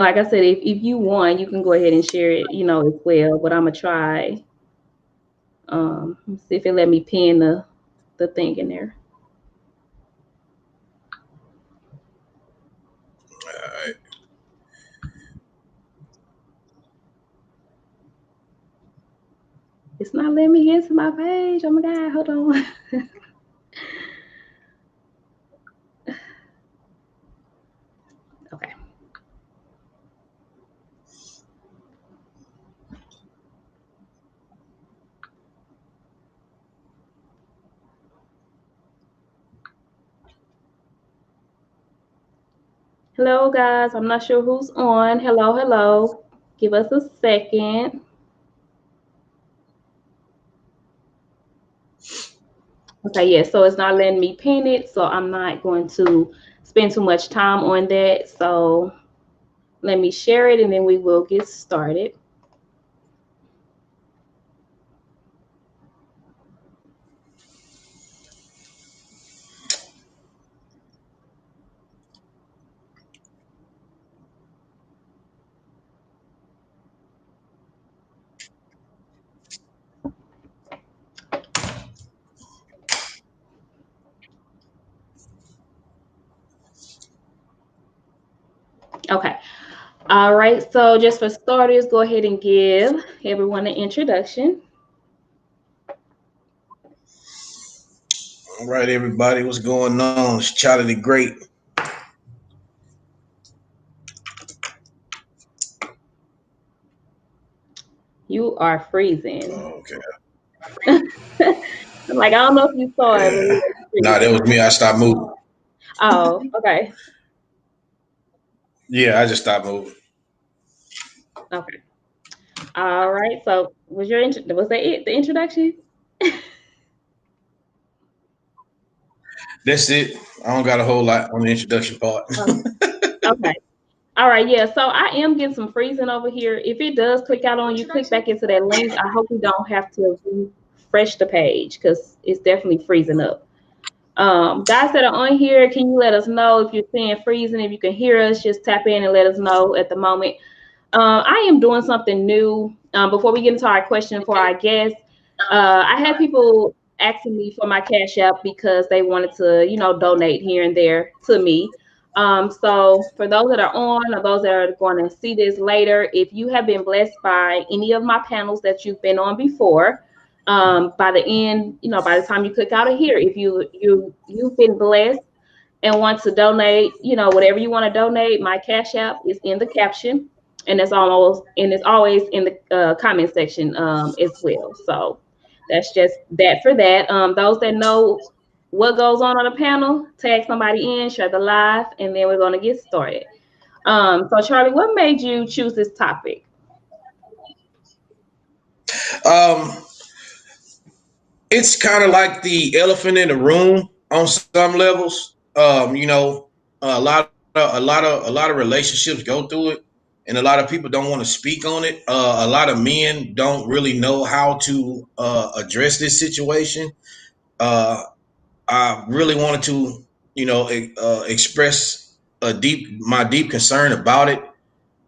like I said, if you want, you can go ahead and share it, as well. But I'm gonna try. Let's see if it let me pin the thing in there. All right. It's not letting me get to my page. Oh my god, hold on. Okay. Hello, guys. I'm not sure who's on. Hello, hello. Give us a second. Okay, yeah, so it's not letting me pin it, so I'm not going to spend too much time on that. So let me share it and then we will get started. Okay. All right. So just for starters, go ahead and give everyone an introduction. All right, everybody, what's going on? It's Charlie the Great. You are freezing. Oh, okay. I'm like, I don't know if you saw it, but Yeah. you are Nah, that freezing. was me. I stopped moving. Oh, okay. Yeah, I just stopped moving. Okay. All right. So was that it? The introduction? That's it. I don't got a whole lot on the introduction part. Oh, okay. All right, yeah. So I am getting some freezing over here. If it does click out on you, click back into that link. I hope we don't have to refresh the page because it's definitely freezing up. Guys that are on here, can you let us know if you're seeing freezing? If you can hear us, just tap in and let us know at the moment. I am doing something new. Before we get into our question for our guests, I had people asking me for my Cash App because they wanted to, donate here and there to me. So for those that are on or those that are going to see this later, if you have been blessed by any of my panels that you've been on before, by the end, by the time you click out of here, if you've been blessed and want to donate, whatever you want to donate, my Cash App is in the caption, and it's always in the comment section as well. So that's just that for that. Those that know what goes on the panel, tag somebody in, share the live, and then we're going to get started. So Charlie, what made you choose this topic? Um, it's kind of like the elephant in the room on some levels. A lot of relationships go through it, and a lot of people don't want to speak on it. A lot of men don't really know how to address this situation. Uh, I really wanted to, express my deep concern about it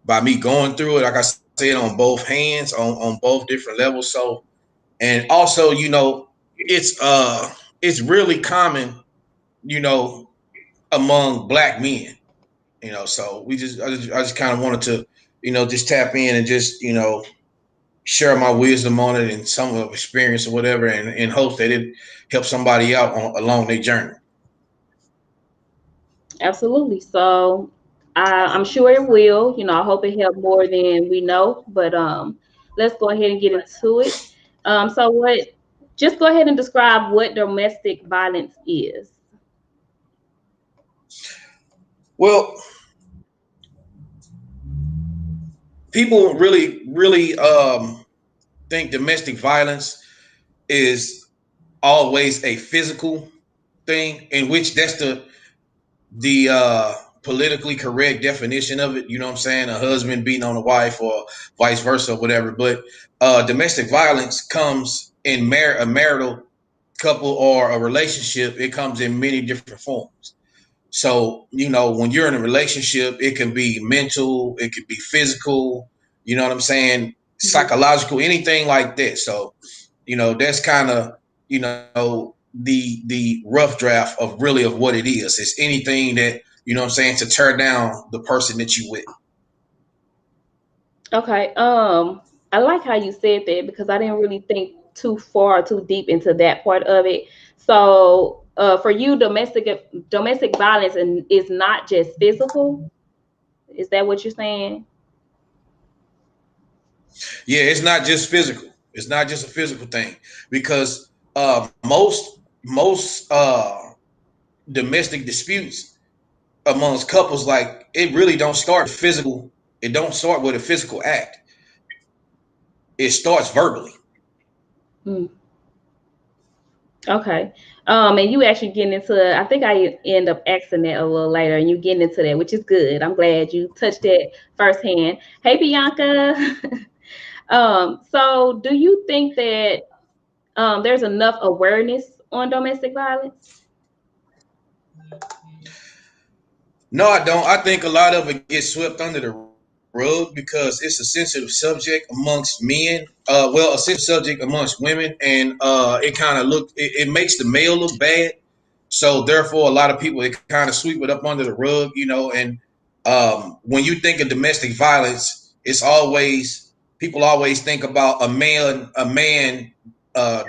by me going through it. Like I said, on both hands, on both different levels. So, and also, it's really common, you know, among black men. So I just kind of wanted to, just tap in and just, share my wisdom on it and some of experience or whatever, and in hopes that it helps somebody out along their journey. Absolutely. So I'm sure it will. I hope it helped more than we know. But let's go ahead and get into it. So what? Just go ahead and describe what domestic violence is. Well, people really think domestic violence is always a physical thing, in which that's the politically correct definition of it. You know what I'm saying? A husband beating on a wife or vice versa, or whatever. But domestic violence comes in a marital couple or a relationship. It comes in many different forms. So, when you're in a relationship, it can be mental, it could be physical, you know what I'm saying? Mhm. Psychological, anything like that. So, that's kind of, the rough draft of really of what it is. It's anything that, what I'm saying, to tear down the person that you with. Okay. I like how you said that because I didn't really think too far, too deep into that part of it. So, for you, domestic violence and is not just physical. Is that what you're saying? Yeah, it's not just physical. It's not just a physical thing because most domestic disputes amongst couples, like, it really don't start physical. It don't start with a physical act. It starts verbally. Mm, okay. And you actually getting into, I think I end up asking that a little later, and you getting into that, which is good. I'm glad you touched that firsthand. Hey, Bianca. So do you think that there's enough awareness on domestic violence? No, I don't. I think a lot of it gets swept under the rug because it's a sensitive subject amongst men. Well, a sensitive subject amongst women, and it kind of it makes the male look bad. So therefore, a lot of people, it kind of sweep it up under the rug, And when you think of domestic violence, it's always people always think about a man uh,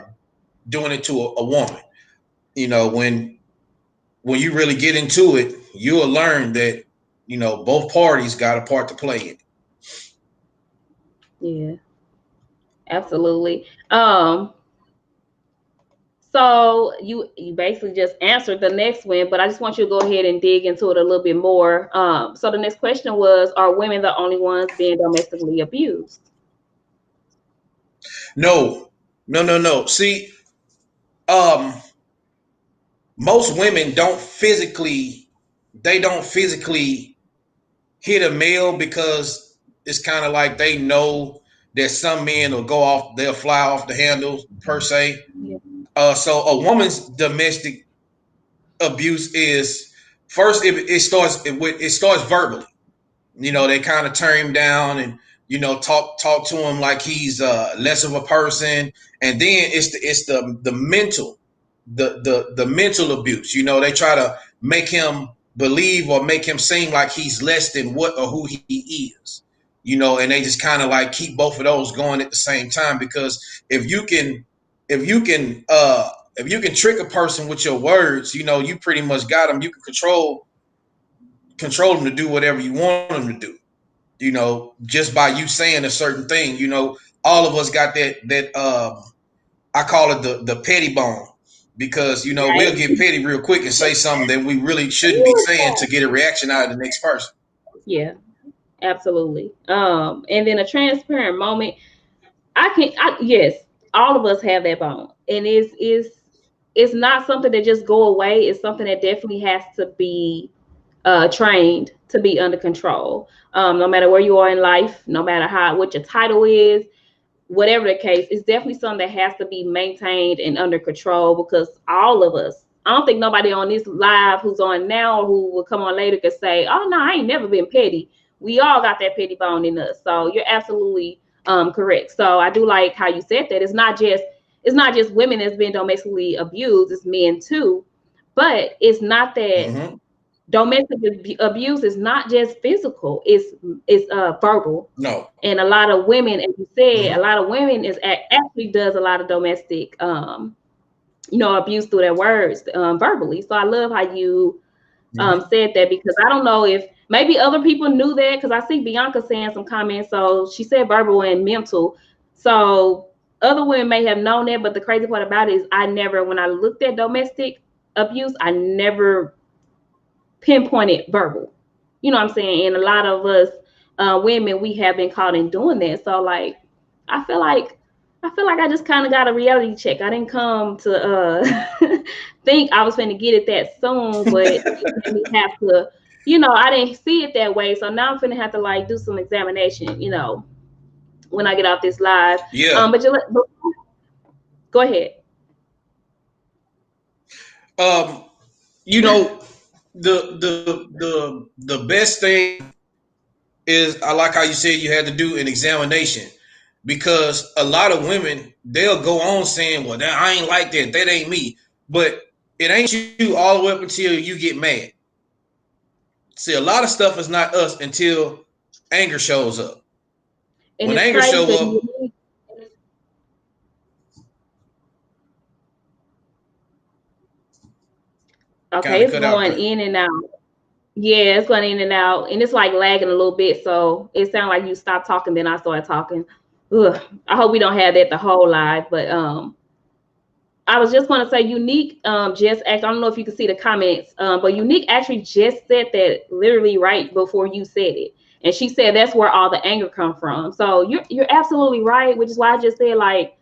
doing it to a woman. When you really get into it, you'll learn that both parties got a part to play in. Yeah, absolutely. So you basically just answered the next one, but I just want you to go ahead and dig into it a little bit more. So the next question was, are women the only ones being domestically abused? No, no, no, no. See, um, most women don't physically hit a male because it's kind of like they know that some men they'll fly off the handle per se. Yeah. So a woman's domestic abuse is first it starts verbally. They kind of turn him down and talk to him like he's less of a person, and then it's the mental the mental abuse. They try to make him believe or make him seem like he's less than what or who he is. And they just kind of like keep both of those going at the same time because if you can if you can trick a person with your words, you pretty much got them. You can control them to do whatever you want them to do, just by you saying a certain thing. All of us got that I call it the petty bone because we'll Right. get petty real quick and say something that we really shouldn't be saying to get a reaction out of the next person. Yeah, absolutely. And then a transparent moment. Yes, all of us have that bone, and it's not something that just go away. It's something that definitely has to be trained to be under control. No matter where you are in life, no matter what your title is, whatever the case, it's definitely something that has to be maintained and under control because all of us. I don't think nobody on this live who's on now or who will come on later could say, "Oh no, I ain't never been petty." We all got that petty bone in us. So you're absolutely correct. So I do like how you said that. It's not just women that's been domestically abused. It's men too. But it's not that Mm-hmm. domestic abuse is not just physical. It's verbal, No. and a lot of women, as you said, a Mm-hmm. lot of women actually does a lot of domestic abuse through their words, verbally. So I love how you Mm-hmm. said that because I don't know if maybe other people knew that because I see Bianca saying some comments. So she said verbal and mental. So other women may have known that, but the crazy part about it is when I looked at domestic abuse, I never pinpointed verbal. You know what I'm saying? And a lot of us women, we have been caught in doing that. So like, I feel like I just kind of got a reality check. I didn't come to think I was going to get it that soon, but it made me have to. I didn't see it that way. So now I'm gonna have to like do some examination. When I get off this live. Yeah. But go ahead. Um, you know, the best thing is, I like how you said you had to do an examination, because a lot of women, they'll go on saying, well, I ain't like that, that ain't me, but it ain't you all the way up until you get mad. See, a lot of stuff is not us until anger shows up. And When it's anger crazy show because up, kind okay, of it's cut out going there. in and out. Yeah, it's going in and out, and it's like lagging a little bit. So it sounds like you stopped talking, then I started talking. Ugh, I hope we don't have that the whole live. But I was just going to say, Unique just asked. I don't know if you can see the comments, but Unique actually just said that literally right before you said it, and she said that's where all the anger come from. So you're absolutely right, which is why I just said like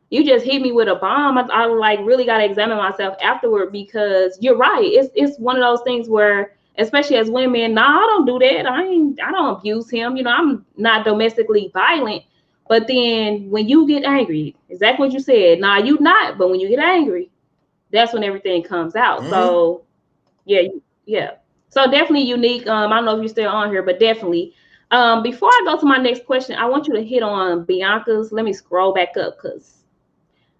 you just hit me with a bomb. I like really got to examine myself afterward, because you're right. It's one of those things where, especially as women, nah, I don't do that. I don't abuse him. You know, I'm not domestically violent. But then when you get angry, exactly what you said. Nah, you not. But when you get angry, that's when everything comes out. Mm-hmm. So yeah, yeah. So definitely Unique. I don't know if you're still on here, but definitely. Before I go to my next question, I want you to hit on Bianca's. Let me scroll back up because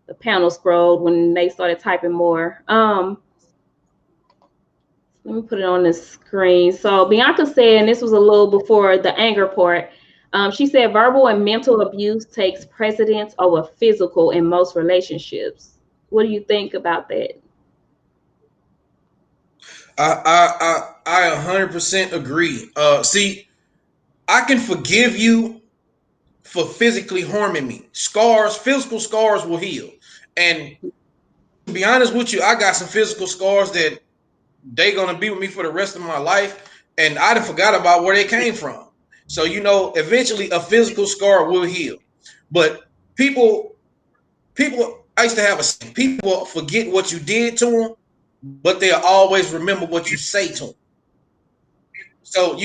the panel scrolled when they started typing more. Let me put it on the screen. So Bianca said, and this was a little before the anger part. She said verbal and mental abuse takes precedence over physical in most relationships. What do you think about that? I 100% agree. See, I can forgive you for physically harming me. Scars, physical scars will heal. And to be honest with you, I got some physical scars that they gonna be with me for the rest of my life, and I done forgot about where they came from. So eventually a physical scar will heal. But people, I used to have a people forget what you did to them, but they'll always remember what you say to them. So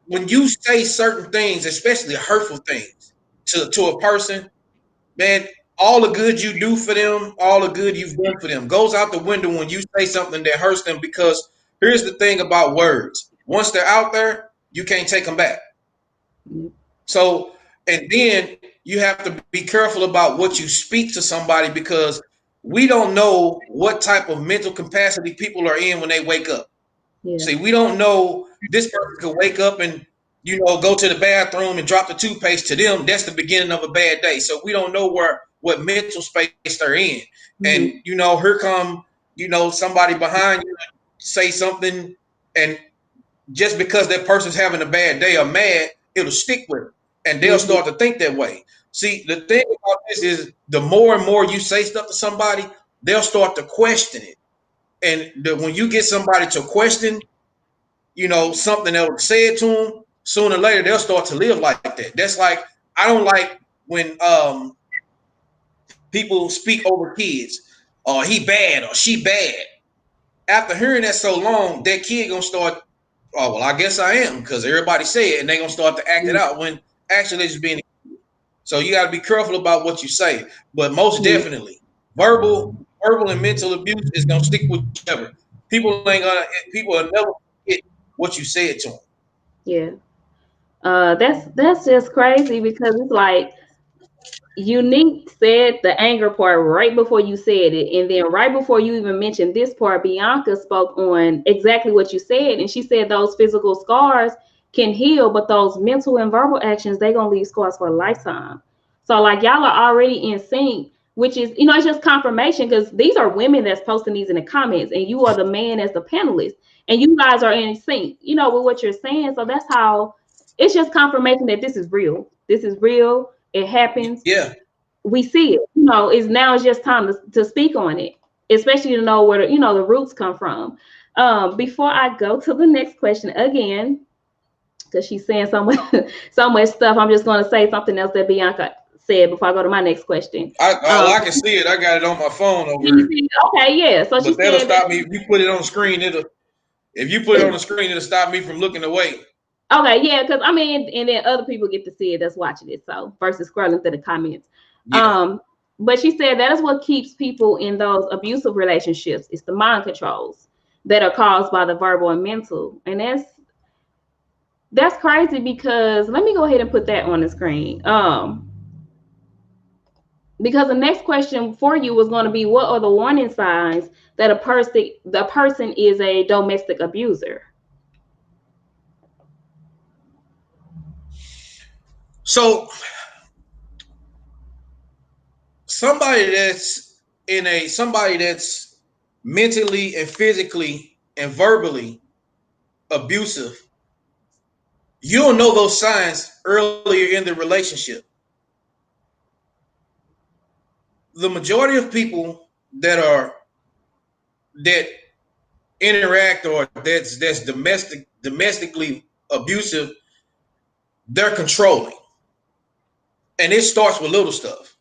when you say certain things, especially hurtful things to a person, man, all the good you do for them, all the good you've done for them goes out the window when you say something that hurts them. Because here's the thing about words: once they're out there, you can't take them back. So, and then you have to be careful about what you speak to somebody, because we don't know what type of mental capacity people are in when they wake up. Yeah. See, we don't know, this person could wake up and go to the bathroom and drop the toothpaste. To them, that's the beginning of a bad day. So we don't know what mental space they're in. And Mm-hmm. here come somebody behind you say something, and just because that person's having a bad day or mad, it'll stick with them, and they'll Mm-hmm. start to think that way. See, the thing about this is, the more and more you say stuff to somebody, they'll start to question it. And when you get somebody to question something that was said to them, sooner or later they'll start to live like that. That's like, I don't like when people speak over kids, or he bad or she bad. After hearing that so long, that kid gonna start, oh well, I guess I am, because everybody say it, and they gonna start to act it out when actually they're just being. So you got to be careful about what you say. But most Mm-hmm. definitely, verbal and mental abuse is gonna stick with you ever. People will never forget what you said to them. Yeah. That's just crazy because it's like Unique said the anger part right before you said it, and then right before you even mentioned this part, Bianca spoke on exactly what you said, and she said those physical scars can heal, but those mental and verbal actions, they gonna leave scars for a lifetime. So like y'all are already in sync, which is it's just confirmation because these are women that's posting these in the comments, and you are the man as the panelist, and you guys are in sync, with what you're saying. So that's how it's just confirmation that this is real. This is real. It happens. Yeah. We see it. Is now it's just time to speak on it, especially to know where the roots come from. Before I go to the next question again, because she's saying so much so much stuff, I'm just going to say something else that Bianca said before I go to my next question. I can see it. I got it on my phone over Can you here. see it? Okay, yeah. So she But that'll said stop that. me if you put it on the screen. If you put it on the screen, it'll stop me from looking away. Okay, yeah, because I mean, and then other people get to see it that's watching it. So versus scrolling through the comments. Yeah. But she said that is what keeps people in those abusive relationships. It's the mind controls. that are caused by the verbal and mental. And that's crazy, because let me go ahead and put that on the screen. Because the next question for you was going to be, what are the warning signs that the person is a domestic abuser? So somebody that's mentally and physically and verbally abusive, you'll know those signs earlier in the relationship. The majority of people that interact or that's domestically abusive, they're controlling. And it starts with little stuff.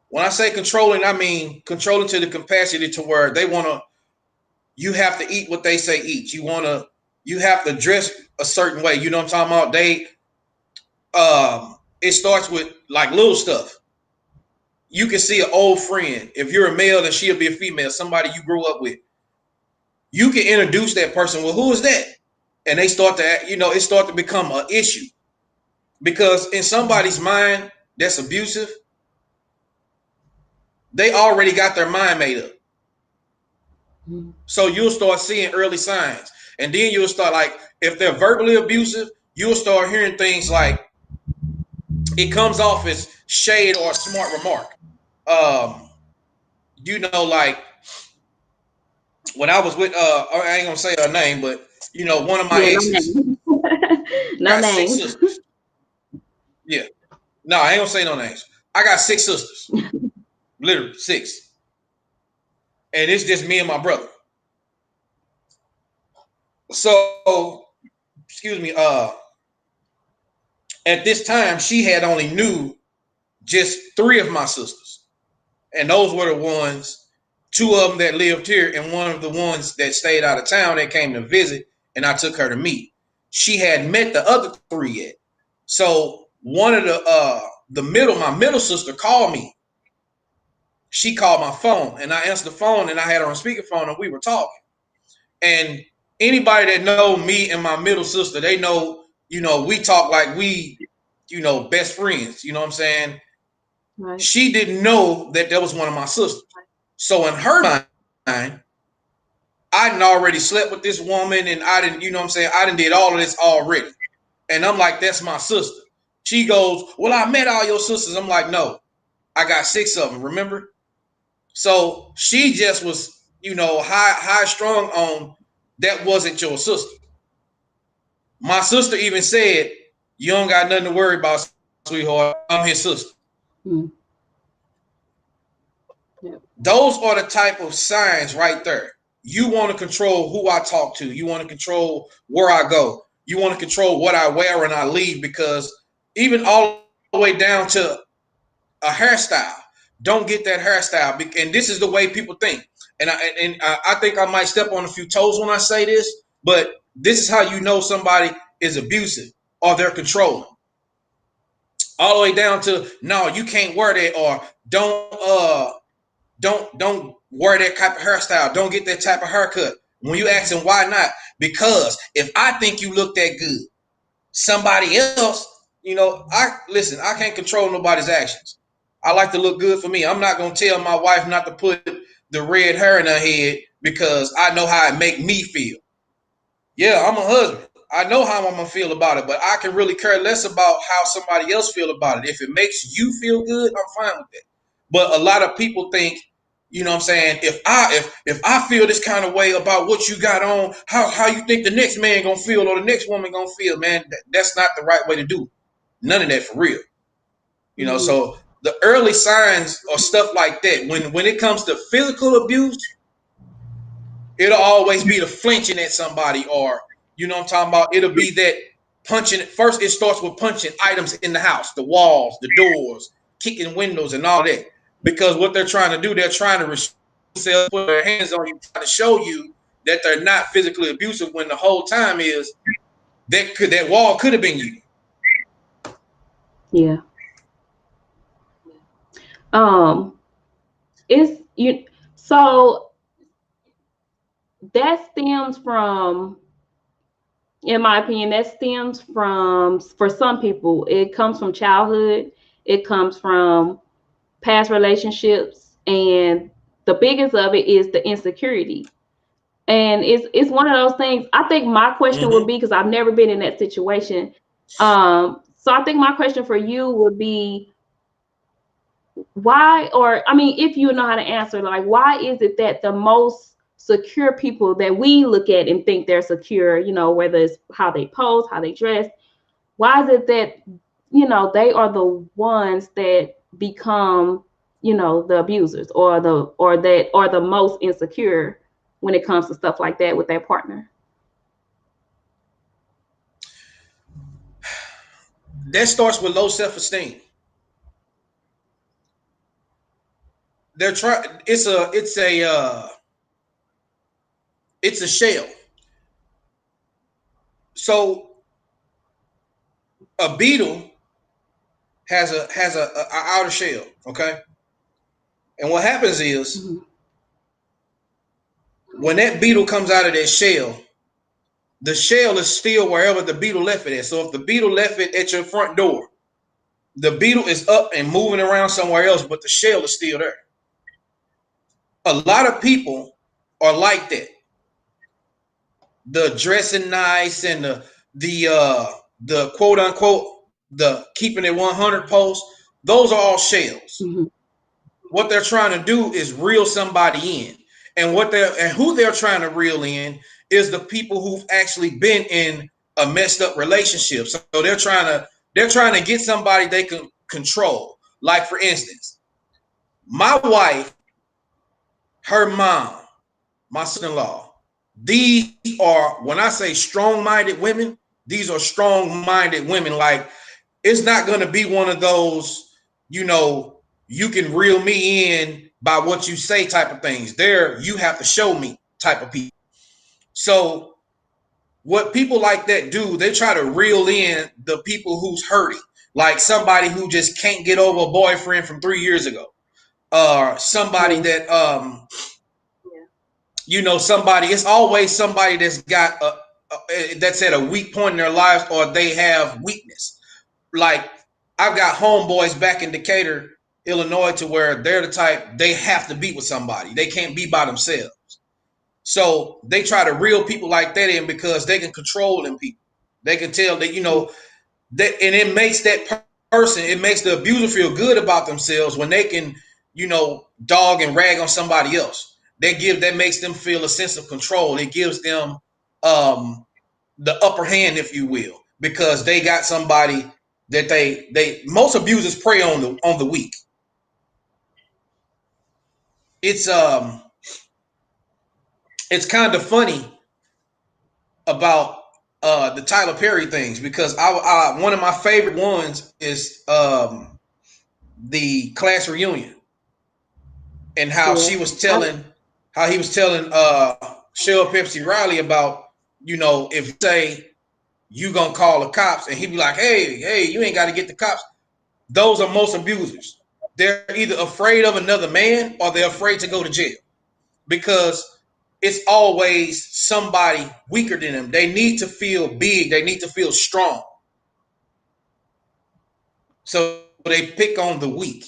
When I say controlling, I mean controlling to the capacity to where they want to, you have to eat what they say eat. You have to dress a certain way. You know what I'm talking about? It starts with like little stuff. You can see an old friend. If you're a male, then she'll be a female, somebody you grew up with. You can introduce that person. Well, who is that? And they start to, it start to become an issue, because in somebody's mind that's abusive, they already got their mind made up. So you'll start seeing early signs. And then you'll start, like, if they're verbally abusive, you'll start hearing things like, it comes off as shade or a smart remark. Um, like when I was with, I ain't gonna say her name, but one of my Yeah, no exes names. No got six names. sisters. Yeah. No, I ain't gonna say no names. I got six sisters. Literally six. And it's just me and my brother. So, excuse me, at this time she had only knew just three of my sisters. And those were the ones, two of them that lived here, and one of the ones that stayed out of town that came to visit, and I took her to meet. She had met the other three yet. So one of my middle sister called me. She called my phone, and I answered the phone, and I had her on speakerphone, and we were talking. And anybody that know me and my middle sister, they know, we talk like we, best friends. You know what I'm saying? Right. She didn't know that was one of my sisters. So in her mind, I didn't already slept with this woman, and I didn't, I didn't did all of this already. And I'm like, that's my sister. She goes, well, I met all your sisters. I'm like, no, I got six of them, remember? So she just was, high strong on that wasn't your sister. My sister even said, you don't got nothing to worry about, sweetheart. I'm his sister. Mm-hmm. Yep. Those are the type of signs right there. You want to control who I talk to. You want to control where I go. You want to control what I wear when I leave, because even all the way down to a hairstyle. Don't get that hairstyle. And this is the way people think. And I think I might step on a few toes when I say this, but this is how you know somebody is abusive or they're controlling. All the way down to, no, you can't wear that, or don't wear that type of hairstyle. Don't get that type of haircut. When you ask them why not, because if I think you look that good, somebody else, I can't control nobody's actions. I like to look good for me. I'm not going to tell my wife not to put the red hair in her head because I know how it make me feel. Yeah, I'm a husband. I know how I'm going to feel about it, but I can really care less about how somebody else feel about it. If it makes you feel good, I'm fine with that. But a lot of people think, you know what I'm saying, if I feel this kind of way about what you got on, how you think the next man gonna feel or the next woman gonna feel, man, that's not the right way to do it. None of that for real. Mm-hmm. So the early signs or stuff like that, when it comes to physical abuse, it'll always be the flinching at somebody, or, you know what I'm talking about, it'll be that punching. First, it starts with punching items in the house, the walls, the doors, kicking windows and all that. Because what they're trying to do, they're trying to put their hands on you, trying to show you that they're not physically abusive, when the whole time is that wall could have been you. Yeah. So that stems from, in my opinion, that stems from, for some people, it comes from childhood, it comes from past relationships, and the biggest of it is the insecurity. And it's one of those things. I think my question would Mm-hmm. be, because I've never been in that situation. So I think my question for you would be, why, or I mean, if you know how to answer, like, why is it that the most secure people that we look at and think they're secure, whether it's how they pose, how they dress, why is it that, they are the ones that become, the abusers, or the most insecure when it comes to stuff like that with their partner? That starts with low self-esteem. They're trying. It's a shell. So a beetle has a outer shell. Okay, and what happens is Mm-hmm. when that beetle comes out of that shell, the shell is still wherever the beetle left it at. So if the beetle left it at your front door, the beetle is up and moving around somewhere else, but the shell is still there. A lot of people are like that. The dressing nice and the quote unquote the keeping it 100 post, those are all shells. Mm-hmm. What they're trying to do is reel somebody in. And who they're trying to reel in is the people who've actually been in a messed up relationship. So they're trying to get somebody they can control. Like for instance, my wife, her mom, my son-in-law, these are, when I say strong-minded women, these are strong-minded women. Like, it's not going to be one of those, you can reel me in by what you say type of things. There, you have to show me type of people. So what people like that do, they try to reel in the people who's hurting, like somebody who just can't get over a boyfriend from 3 years ago, or somebody Yeah. that somebody. It's always somebody that's got that's at a weak point in their lives, or they have weakness. Like, I've got homeboys back in Decatur, Illinois, to where they're the type, they have to be with somebody. They can't be by themselves. So they try to reel people like that in because they can control them people. They can tell that, that, and it makes that person, it makes the abuser feel good about themselves when they can, dog and rag on somebody else. That makes them feel a sense of control. It gives them um, the upper hand, if you will, because they got somebody that they most abusers prey on the weak. It's um it's kind of funny about the Tyler Perry things, because I one of my favorite ones is the class reunion, and how Yeah. she was telling how he was telling Shell Pepsi Riley about, if say you gonna call the cops, and he'd be like, hey, you ain't got to get the cops. Those are most abusers. They're either afraid of another man or they're afraid to go to jail, because it's always somebody weaker than them. They need to feel big. They need to feel strong. So they pick on the weak.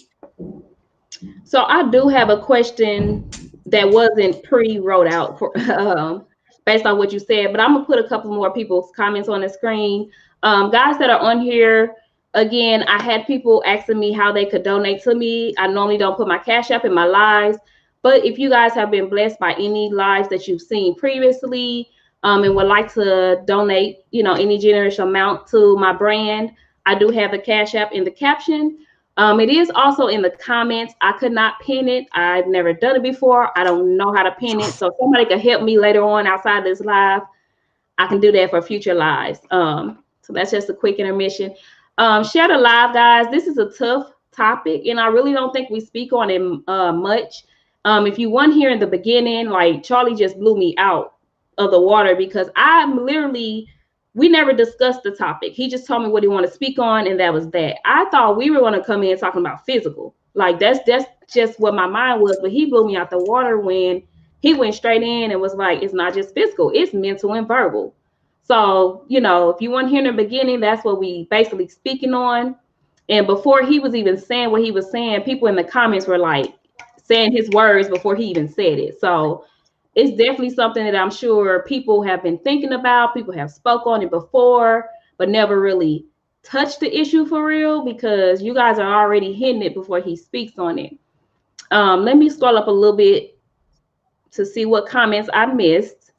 So I do have a question that wasn't pre-wrote out for, based on what you said, but I'm gonna put a couple more people's comments on the screen. Guys that are on here, again, I had people asking me how they could donate to me. I normally don't put my Cash App in my lives, but if you guys have been blessed by any lives that you've seen previously, and would like to donate, any generous amount to my brand, I do have the Cash App in the caption. It is also in the comments. I could not pin it. I've never done it before. I don't know how to pin it. So if somebody could help me later on outside this live, I can do that for future lives. So that's just a quick intermission. Share the live, guys. This is a tough topic, and I really don't think we speak on it much. If you weren't here in the beginning, like, Charlie just blew me out of the water, because I'm literally, we never discussed the topic. He just told me what he wanted to speak on, and that was that. I thought we were going to come in talking about physical. Like, that's just what my mind was, but he blew me out the water when he went straight in and was like, it's not just physical, it's mental and verbal. So, if you want to hear in the beginning, that's what we basically speaking on. And before he was even saying what he was saying, people in the comments were like saying his words before he even said it. So it's definitely something that I'm sure people have been thinking about. People have spoke on it before, but never really touched the issue for real, because you guys are already hitting it before he speaks on it. Let me scroll up a little bit to see what comments I missed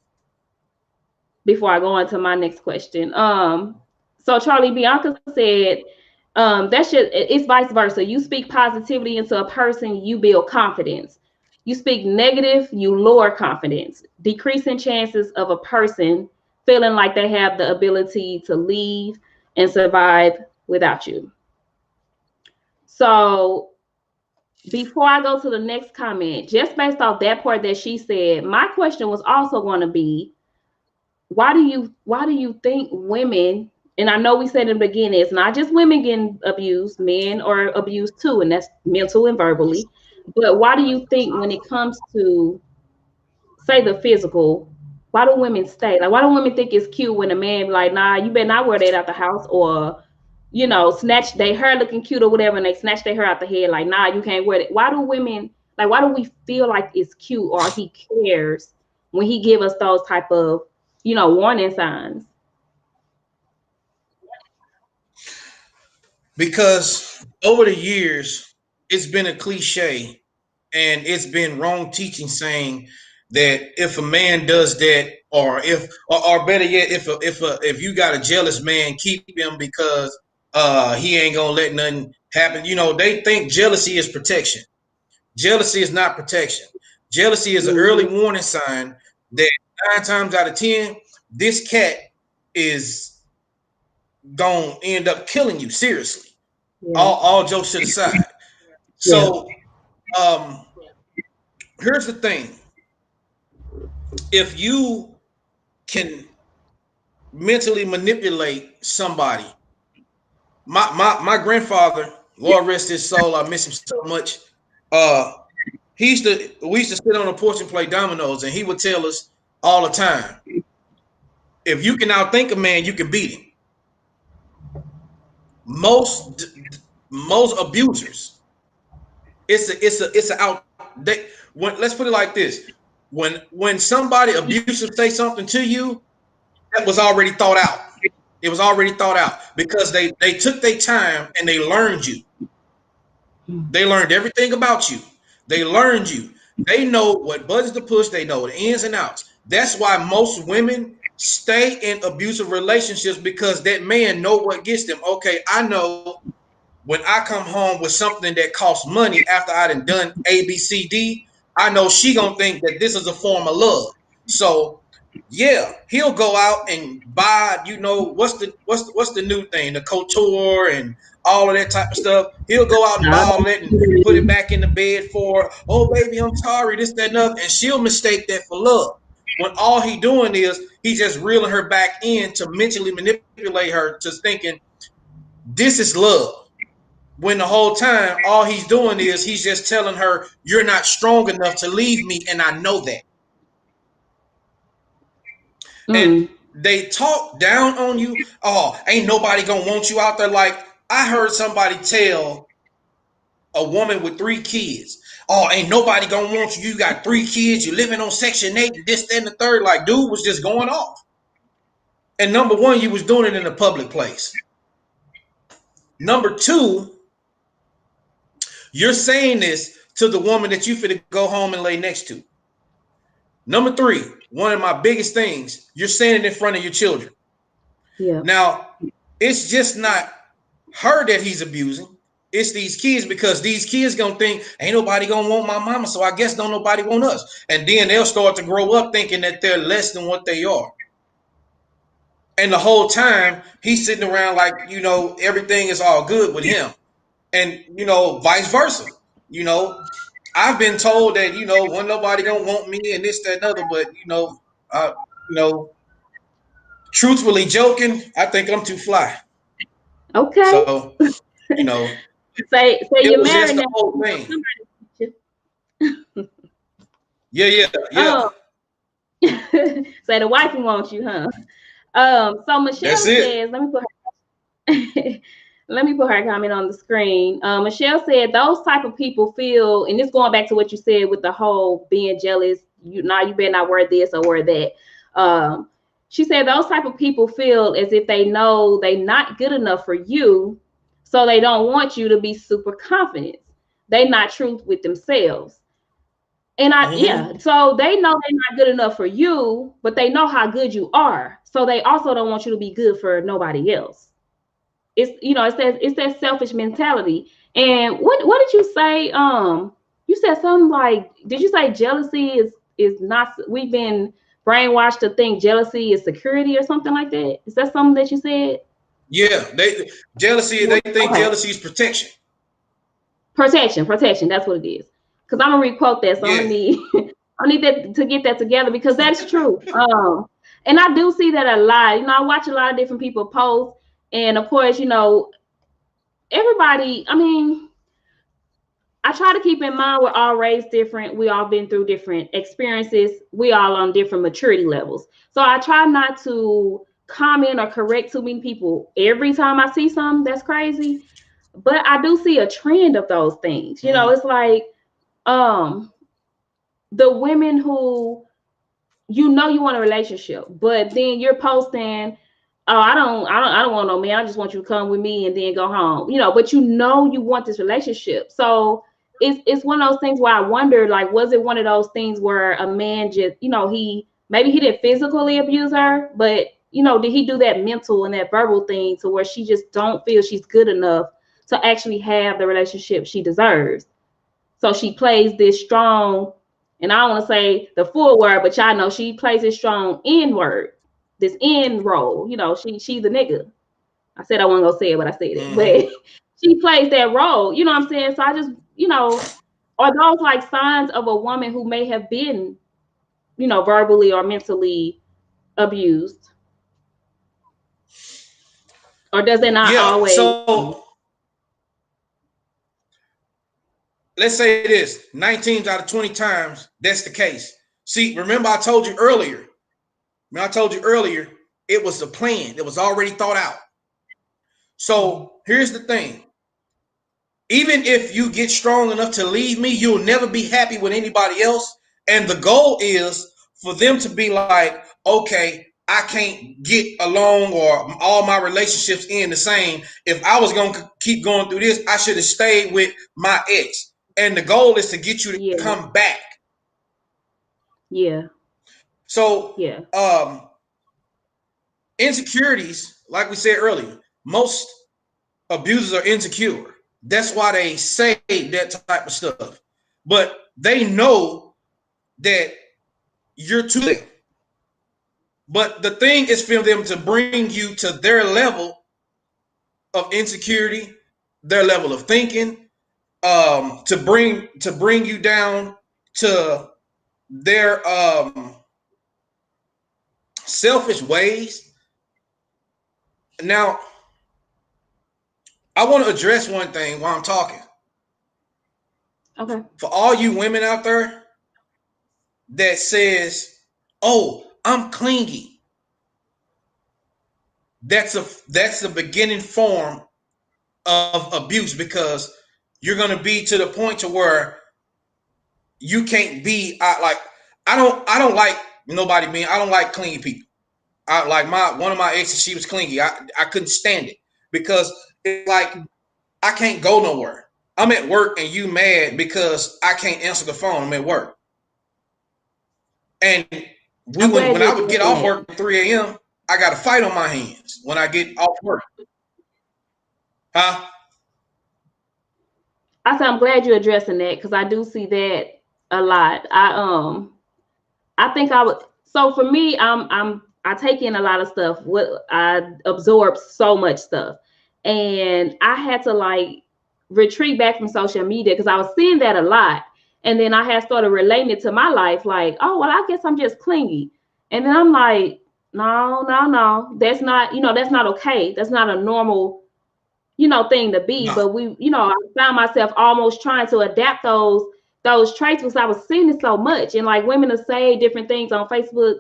before I go on to my next question. So Charlie, Bianca said, it's vice versa. You speak positivity into a person, you build confidence. You speak negative, you lower confidence, decreasing chances of a person feeling like they have the ability to leave and survive without you. So before I go to the next comment, just based off that part that she said, my question was also going to be, why do you think women, and I know we said in the beginning, it's not just women getting abused, men are abused too, and that's mental and verbally. But why do you think when it comes to, say, the physical, why do women stay? Like, why do women think it's cute when a man be like, nah, you better not wear that out the house, or snatch their hair looking cute or whatever, and they snatch their hair out the head, like, nah, you can't wear it. Why do women, like, why do we feel like it's cute or he cares when he give us those type of, warning signs? Because over the years, it's been a cliche and it's been wrong teaching saying that if a man does that, or or better yet, if you got a jealous man, keep him because he ain't gonna let nothing happen. They think jealousy is protection. Jealousy is not protection. Jealousy is an early warning sign that 9 times out of 10, this cat is gonna end up killing you seriously. Yeah. All jokes to the side. So here's the thing. If you can mentally manipulate somebody, my grandfather, Lord rest his soul, I miss him so much. We used to sit on the porch and play dominoes, and he would tell us all the time, if you can outthink a man, you can beat him. Most abusers, it's a out. Let's put it like this: when somebody abusive say something to you, that was already thought out. It was already thought out because they took their time and they learned you. They learned everything about you. They learned you. They know what buttons to push. They know the ins and outs. That's why most women stay in abusive relationships, because that man know what gets them. Okay, I know when I come home with something that costs money after I done A, B, C, D, I know she gonna think that this is a form of love. So yeah, he'll go out and buy, what's the new thing, the couture and all of that type of stuff. He'll go out and buy all of that and put it back in the bed for, oh baby, I'm sorry, this, that, and other. And she'll mistake that for love. When all he doing is he just reeling her back in to mentally manipulate her to thinking this is love. When the whole time all he's doing is he's just telling her, you're not strong enough to leave me, and I know that. And they talk down on you. Oh, ain't nobody gonna want you out there. Like, I heard somebody tell a woman with 3 kids, oh, ain't nobody gonna want you. You got 3 kids, you living on Section 8, and this, that, and the third. Like, dude was just going off. And number one, you was doing it in a public place. Number two, you're saying this to the woman that you finna go home and lay next to. Number three, one of my biggest things, you're saying it in front of your children. Yeah. Now, it's just not her that he's abusing. It's these kids, because these kids gonna think, ain't nobody gonna want my mama, so I guess don't nobody want us. And then they'll start to grow up thinking that they're less than what they are. And the whole time, he's sitting around like, everything is all good with him. And, vice versa. I've been told that, when nobody gonna want me and this, that, and other, but, truthfully joking, I think I'm too fly. Okay. So, say you're married now. Whole thing. Yeah, yeah, yeah. Um, say the wifey wants you, huh? So That's Michelle it. says, let me put let me put her comment on the screen. Michelle said those type of people feel, and this going back to what you said with the whole being jealous. You better not wear this or wear that. She said those type of people feel as if they know they not good enough for you, so they don't want you to be super confident. They not truth with themselves. And Mm-hmm. so they know they're not good enough for you, but they know how good you are. So they also don't want you to be good for nobody else. It's that selfish mentality. And what did you say? You said something like, did you say jealousy is not? We've been brainwashed to think jealousy is security or something like that. Is that something that you said? Yeah, they jealousy. They think Okay, jealousy is protection. protection. That's what it is. Because I'm gonna requote that, so I'm Yeah, gonna need I need that to get that together because that's true. And I do see that a lot. I watch a lot of different people post, and of course, everybody. I mean, I try to keep in mind we're all raised different. We all been through different experiences. We all on different maturity levels. So I try not to comment or correct too many people every time I see something that's crazy. But I do see a trend of those things. mm-hmm. It's like um the women who you want a relationship, but then you're posting, oh, I don't want no man. I just want you to come with me and then go home. But you want this relationship. So it's one of those things where I wonder, like, was it one of those things where a man just, he didn't physically abuse her, but did he do that mental and that verbal thing to where she just don't feel she's good enough to actually have the relationship she deserves? So she plays this strong, and I don't want to say the full word, but y'all know she plays this strong N word, this N role. She's the nigga. I said I wasn't gonna say it, but I said it. Mm-hmm. But she plays that role. You know what I'm saying? So I just, are those like signs of a woman who may have been, verbally or mentally abused, or does it not Yeah. always? So let's say this: 19 out of 20 times that's the case. See, remember I told you earlier. Remember I told you earlier it was a plan. It was already thought out. Mhm. So here's the thing: even if you get strong enough to leave me, you'll never be happy with anybody else. And the goal is for them to be like, okay, I can't get along or all my relationships end the same. If I was going to keep going through this, I should have stayed with my ex. And the goal is to get you to Yeah, come back. yeah, So, yeah, insecurities, like we said earlier, most abusers are insecure. That's why they say that type of stuff. But they know that you're too late. But the thing is for them to bring you to their level of insecurity, their level of thinking, to bring you down to their selfish ways. Now, I want to address one thing while I'm talking. okay. For all you women out there that says, "Oh, I'm clingy," that's a beginning form of abuse because you're gonna be to the point to where you can't be like I don't like nobody being I don't like clingy people. I like my one of my exes, she was clingy. I couldn't stand it because it's like I can't go nowhere. I'm at work and you mad because I can't answer the phone. I'm at work. And we I'm glad when you're I would get addressing off that. work at 3 a.m., I got a fight on my hands when I get off work. Huh? I said I'm glad you're addressing that because I do see that a lot. I think I would. So for me, I take in a lot of stuff. What I absorb so much stuff, and I had to like retreat back from social media because I was seeing that a lot, and then I had started relating it to my life. Like, oh well, I guess I'm just clingy, and then I'm like, no, no, no, that's not. That's not okay. That's not a normal thing to be. No. But I found myself almost trying to adapt those. those traits because I was seeing it so much. And like women will say different things on Facebook,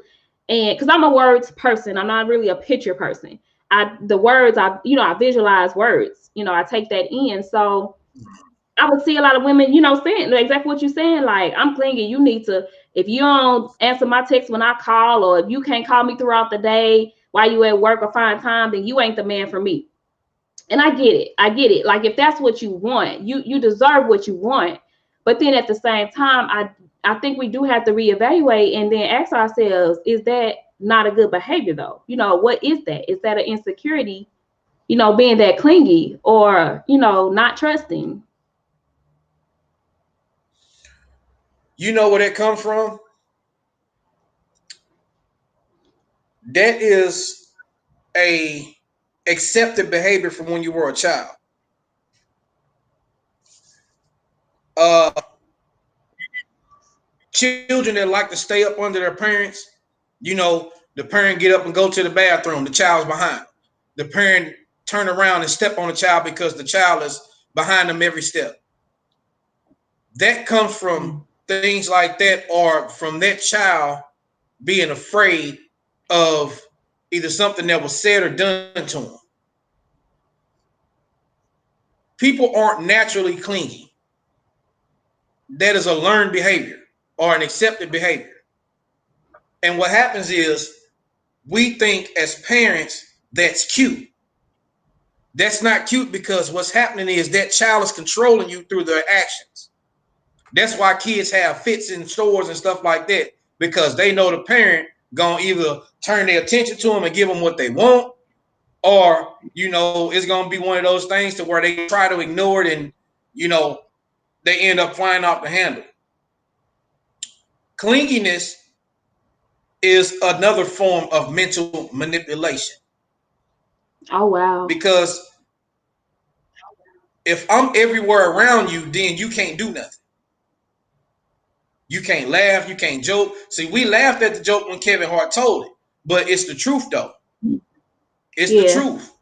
and because I'm a words person, I'm not really a picture person. The words I visualize words. I take that in. So I would see a lot of women, saying exactly what you're saying. Like, I'm clingy. You need to, if you don't answer my text when I call, or if you can't call me throughout the day while you at work or find time, then you ain't the man for me. And I get it. I get it. Like, if that's what you want, you deserve what you want. But then at the same time, I think we do have to reevaluate and then ask ourselves, is that not a good behavior though? What is that? Is that an insecurity, being that clingy, or, not trusting? You know where that comes from? That is a accepted behavior from when you were a child. Uh, Children that like to stay up under their parents, the parent get up and go to the bathroom, the child's behind. The parent turn around and step on the child because the child is behind them every step. That comes from things like that, or from that child being afraid of either something that was said or done to them. People aren't naturally clingy. That is a learned behavior or an accepted behavior. And what happens is we think as parents that's cute. That's not cute, because what's happening is that child is controlling you through their actions. That's why kids have fits in stores and stuff like that, because they know the parent gonna either turn their attention to them and give them what they want, or it's gonna be one of those things to where they try to ignore it, and they end up flying off the handle. Clinginess is another form of mental manipulation. Oh, wow. Because if I'm everywhere around you, then you can't do nothing. You can't laugh, you can't joke. See, we laughed at the joke when Kevin Hart told it, but it's the truth though. It's the truth.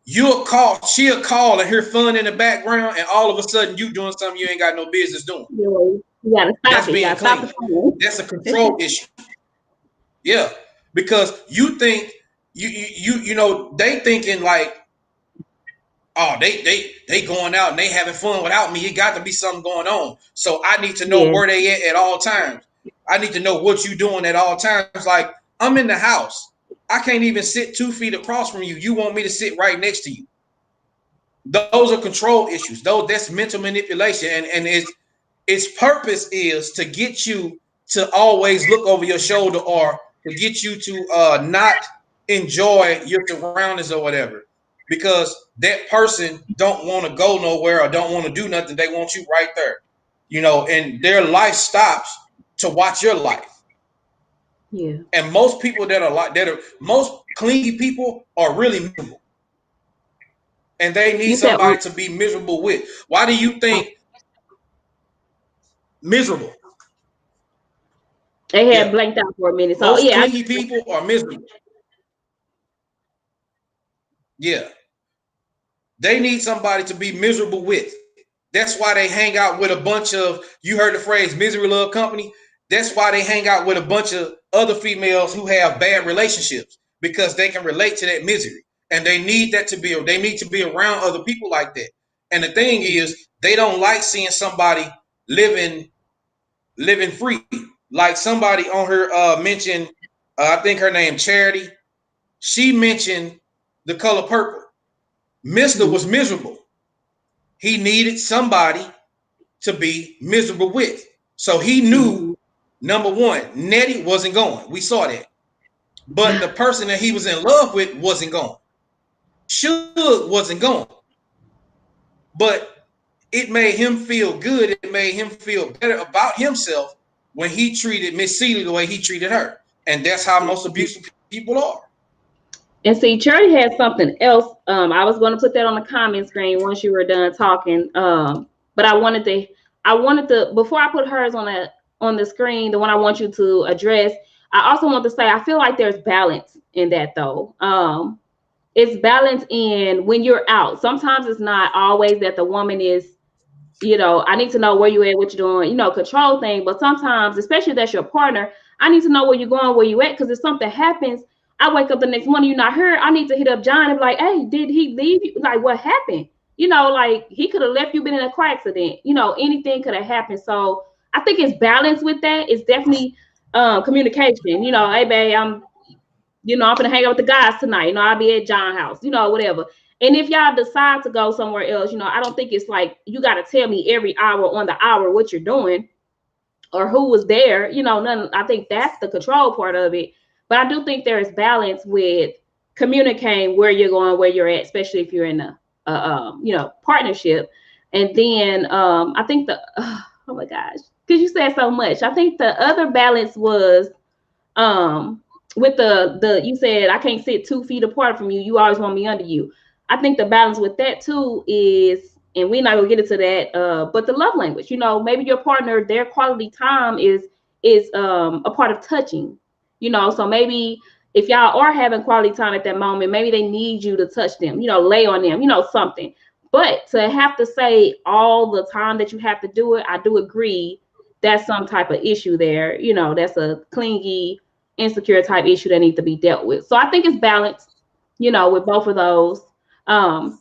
She'll call and hear fun in the background, and all of a sudden you doing something you ain't got no business doing. You gotta stop. That's being clingy. That's a control issue. Yeah, because you think they thinking like, oh, they going out and they having fun without me. It got to be something going on. So I need to know where they at all times. I need to know what you doing at all times. Like, I'm in the house. I can't even sit 2 feet across from you. You want me to sit right next to you. Those are control issues. That's mental manipulation. And its purpose is to get you to always look over your shoulder, or to get you to not enjoy your surroundings or whatever. Because that person don't want to go nowhere or don't want to do nothing. They want you right there. And their life stops to watch your life. Yeah. And most people most clingy people are really miserable. And they need somebody to be miserable with. Why do you think miserable? They had blanked out for a minute. So most clingy people are miserable. Yeah. They need somebody to be miserable with. That's why they hang out with a bunch of, you heard the phrase misery love company. That's why they hang out with a bunch of other females who have bad relationships, because they can relate to that misery. And they need to be around other people like that. And the thing is, they don't like seeing somebody living free. Like somebody on her mentioned, I think her name Charity. She mentioned The Color Purple. Mr. was miserable. He needed somebody to be miserable with. So he knew, number one, Nettie wasn't going. We saw that. But the person that he was in love with wasn't going. Suge wasn't going. But it made him feel good. It made him feel better about himself when he treated Miss Celie the way he treated her. And that's how most abusive people are. And see, Charity had something else. I was going to put that on the comment screen once you were done talking. But I wanted to before I put hers on the screen, the one I want you to address, I also want to say I feel like there's balance in that though. It's balance in when you're out. Sometimes it's not always that the woman is I need to know where you at, what you're doing, control thing. But sometimes, especially if that's your partner, I need to know where you're going, where you at. Because if something happens, I wake up the next morning, you're not here. I need to hit up John and be like, hey, did he leave you? Like, what happened? Like he could have left you, been in a car accident. Anything could have happened. So I think it's balance with that. It's definitely communication. Hey, babe, I'm gonna hang out with the guys tonight. I'll be at John's house, whatever. And if y'all decide to go somewhere else, I don't think it's like you got to tell me every hour on the hour what you're doing or who was there. None. I think that's the control part of it. But I do think there is balance with communicating where you're going, where you're at, especially if you're in a partnership. And then I think oh my gosh, because you said so much. I think the other balance was with the you said I can't sit 2 feet apart from you. You always want me under you. I think the balance with that too is, and we're not gonna get into that, but the love language. Maybe your partner, their quality time is a part of touching. So maybe if y'all are having quality time at that moment, maybe they need you to touch them. Lay on them. Something. But to have to say all the time that you have to do it, I do agree that's some type of issue there. That's a clingy, insecure type issue that needs to be dealt with. So I think it's balanced, with both of those. But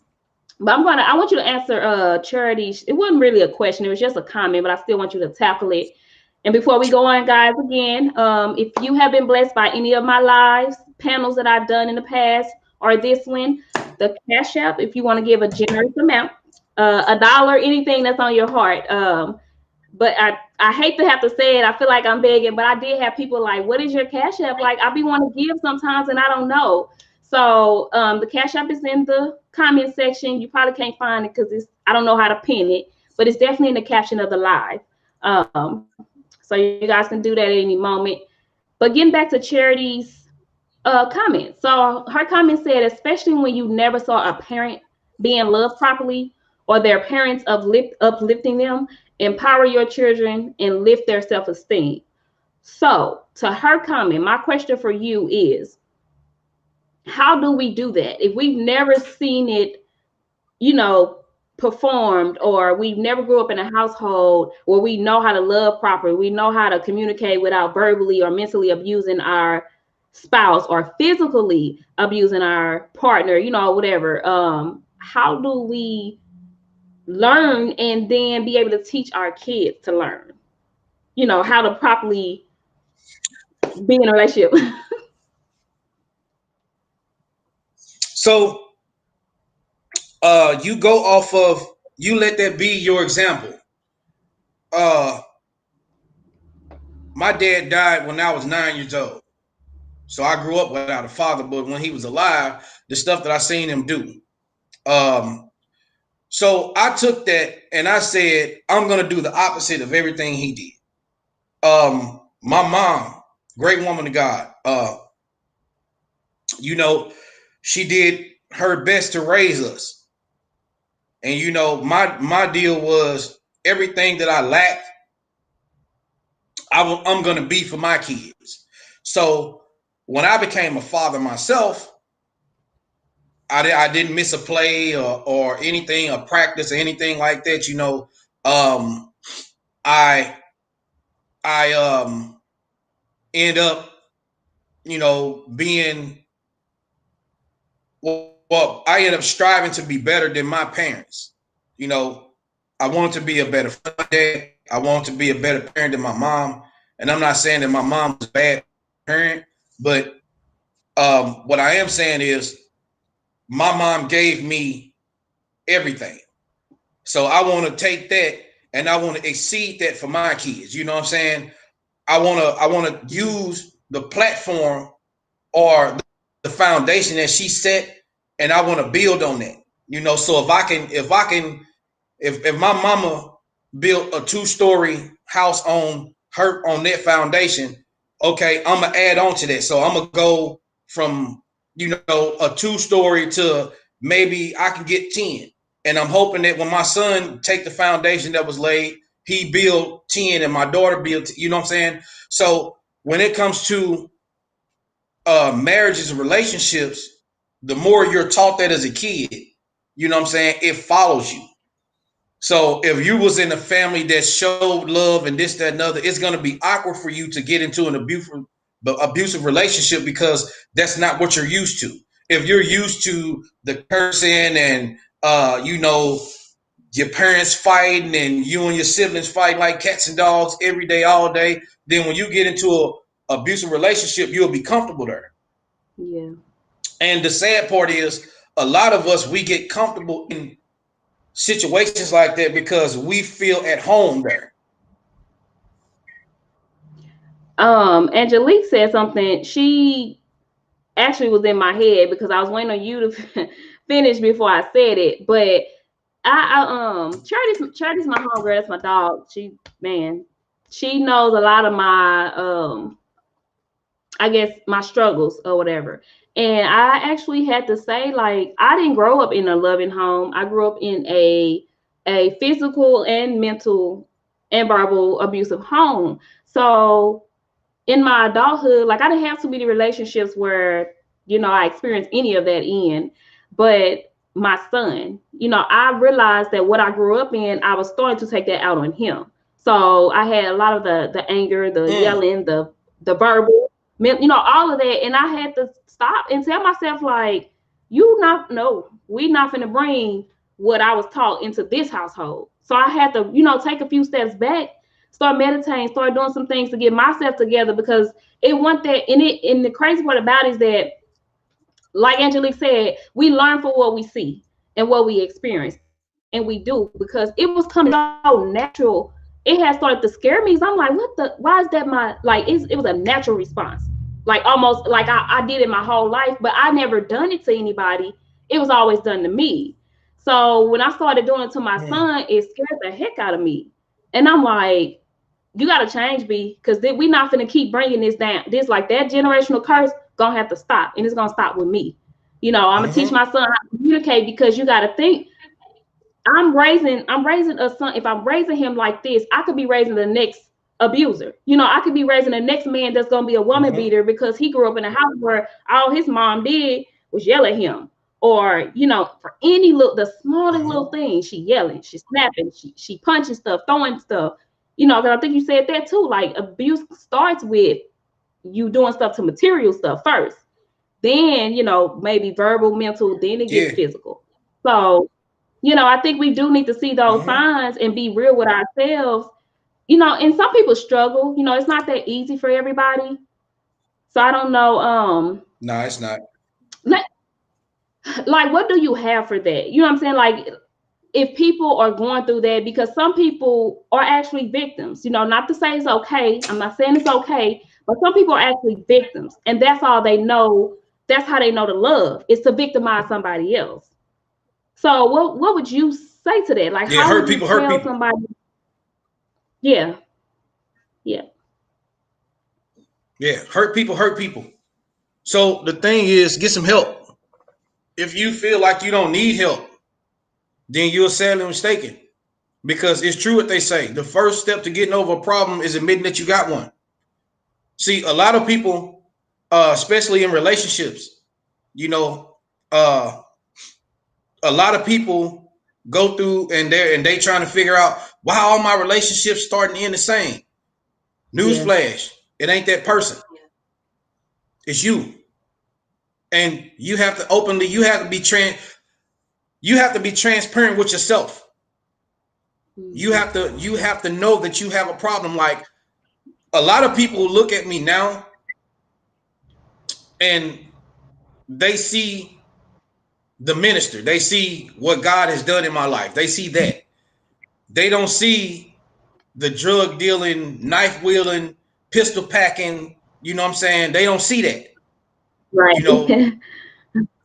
I want you to answer Charity. It wasn't really a question, it was just a comment, but I still want you to tackle it. And before we go on, guys, again, if you have been blessed by any of my lives, panels that I've done in the past, or this one, the Cash App, if you want to give a generous amount, $1, anything that's on your heart. But I hate to have to say it. I feel like I'm begging, but I did have people like, what is your Cash App? Like, I be want to give sometimes and I don't know. So the Cash App is in the comment section. You probably can't find it because I don't know how to pin it, but it's definitely in the caption of the live. So you guys can do that at any moment. But getting back to Charity's comment. So her comment said, especially when you never saw a parent being loved properly or their parents uplifting them, empower your children and lift their self-esteem. So to her comment, my question for you is, how do we do that? If we've never seen it, performed, or we never grew up in a household where we know how to love properly, we know how to communicate without verbally or mentally abusing our spouse or physically abusing our partner, whatever. How do we learn and then be able to teach our kids to learn, how to properly be in a relationship? So you go off of, you let that be your example. My dad died when I was 9 years old. So I grew up without a father, but when he was alive, the stuff that I seen him do. So I took that and I said, I'm gonna do the opposite of everything he did. My mom, great woman of God, she did her best to raise us. And my deal was everything that I lacked, I'm gonna be for my kids. So when I became a father myself, I didn't miss a play or anything, a practice or anything like that. I end up, being, well, I end up striving to be better than my parents. I wanted to be a better dad. I wanted to be a better parent than my mom. And I'm not saying that my mom was a bad parent, but what I am saying is my mom gave me everything. So I want to take that and I want to exceed that for my kids. You know what I'm saying? I want to use the platform or the foundation that she set, and I want to build on that. So if my mama built a 2-story house on that foundation, okay, I'm gonna add on to that. So I'm gonna go from a 2-story to maybe I can get 10. And I'm hoping that when my son take the foundation that was laid, he build 10 and my daughter build, you know what I'm saying? So when it comes to marriages and relationships, the more you're taught that as a kid, you know what I'm saying, it follows you. So if you was in a family that showed love and this, that, and other, it's going to be awkward for you to get into an abusive relationship because that's not what you're used to. If you're used to the cursing and your parents fighting and you and your siblings fighting like cats and dogs every day, all day, then when you get into a abusive relationship, you'll be comfortable there. Yeah. And the sad part is, a lot of us, we get comfortable in situations like that because we feel at home there. Angelique said something. She actually was in my head because I was waiting on you to finish before I said it. But Charity's my homegirl. That's my dog. She knows a lot of my I guess my struggles or whatever. And I actually had to say, like, I didn't grow up in a loving home. I grew up in a physical and mental and verbal abusive home. So in my adulthood, like, I didn't have too many relationships where, I experienced any of that in. But my son, I realized that what I grew up in, I was starting to take that out on him. So I had a lot of the anger, the yelling, the verbal, all of that. And I had to stop and tell myself, like, we not finna bring what I was taught into this household. So I had to, take a few steps back, start meditating, start doing some things to get myself together, because it want that in it. And the crazy part about it is that, like Angelique said, we learn from what we see and what we experience. And we do, because it was coming so natural. It had started to scare me. So I'm like, why is that it was a natural response. Like, almost like I did it my whole life, but I never done it to anybody. It was always done to me. So when I started doing it to my son, it scared the heck out of me. And I'm like, you got to change, B, because we not finna keep bringing this down. This, like, that generational curse gonna have to stop, and it's gonna stop with me. I'm gonna teach my son how to communicate, because you got to think, I'm raising a son. If I'm raising him like this, I could be raising the next abuser. I could be raising the next man that's gonna be a woman beater, because he grew up in a house where all his mom did was yell at him. Or, for any the smallest little thing, she yelling, she snapping, she punching stuff, throwing stuff. Because I think you said that too. Like, abuse starts with you doing stuff to material stuff first. Then, maybe verbal, mental, then it gets physical. So, I think we do need to see those signs and be real with ourselves. And some people struggle. It's not that easy for everybody. So I don't know. No, it's not. Like, what do you have for that? You know what I'm saying? Like, if people are going through that, because some people are actually victims. Not to say it's okay. I'm not saying it's okay, but some people are actually victims, and that's all they know. That's how they know to love, is to victimize somebody else. So what would you say to that? Like, how would you tell somebody? Yeah. Yeah, hurt people. So the thing is, get some help. If you feel like you don't need help, then you're sadly mistaken. Because it's true what they say. The first step to getting over a problem is admitting that you got one. See, a lot of people, especially in relationships, uh, a lot of people go through and they trying to figure out why all my relationships starting to end the same. Newsflash, it ain't that person. It's you. And you have to you have to be transparent with yourself. You have to know that you have a problem. Like, a lot of people look at me now and they see the minister. They see what God has done in my life. They see that. They don't see the drug dealing, knife wielding, pistol packing. You know what I'm saying? They don't see that. Right.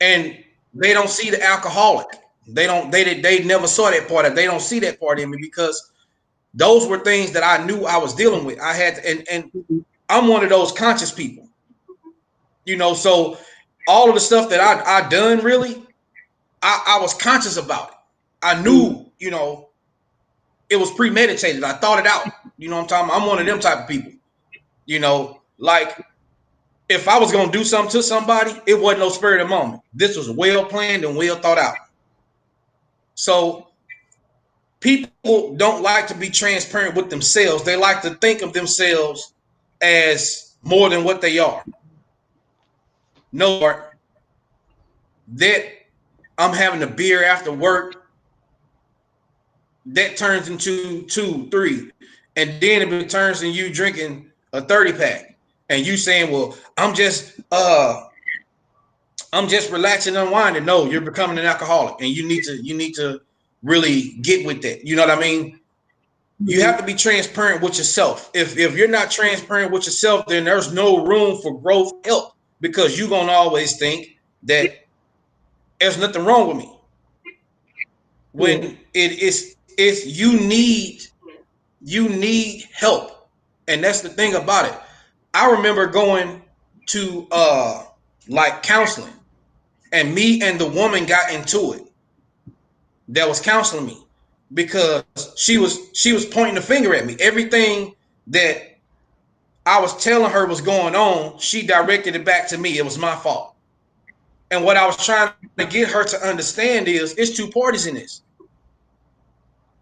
And they don't see the alcoholic. They never saw that part of. They don't see that part in me, because those were things that I knew I was dealing with. I had to, and I'm one of those conscious people. So all of the stuff that I done, really, I was conscious about it. I knew, it was premeditated. I thought it out. You know what I'm talking about? I'm one of them type of people. Like, if I was gonna do something to somebody, it wasn't no spur of the moment. This was well planned and well thought out. So people don't like to be transparent with themselves. They like to think of themselves as more than what they are. No, that I'm having a beer after work, that turns into 2, 3, and then it turns into you drinking a 30 pack, and you saying, "Well, I'm just relaxing, unwinding." No, you're becoming an alcoholic, and you need to really get with that. You know what I mean? You have to be transparent with yourself. If you're not transparent with yourself, then there's no room for growth, help, because you're gonna always think that there's nothing wrong with me. When Yeah. it's you need help, and that's the thing about it. I remember going to like counseling, and me and the woman got into it that was counseling me, because she was pointing the finger at me. Everything that I was telling her was going on, she directed it back to me. It was my fault. And what I was trying to get her to understand is it's two parties in this.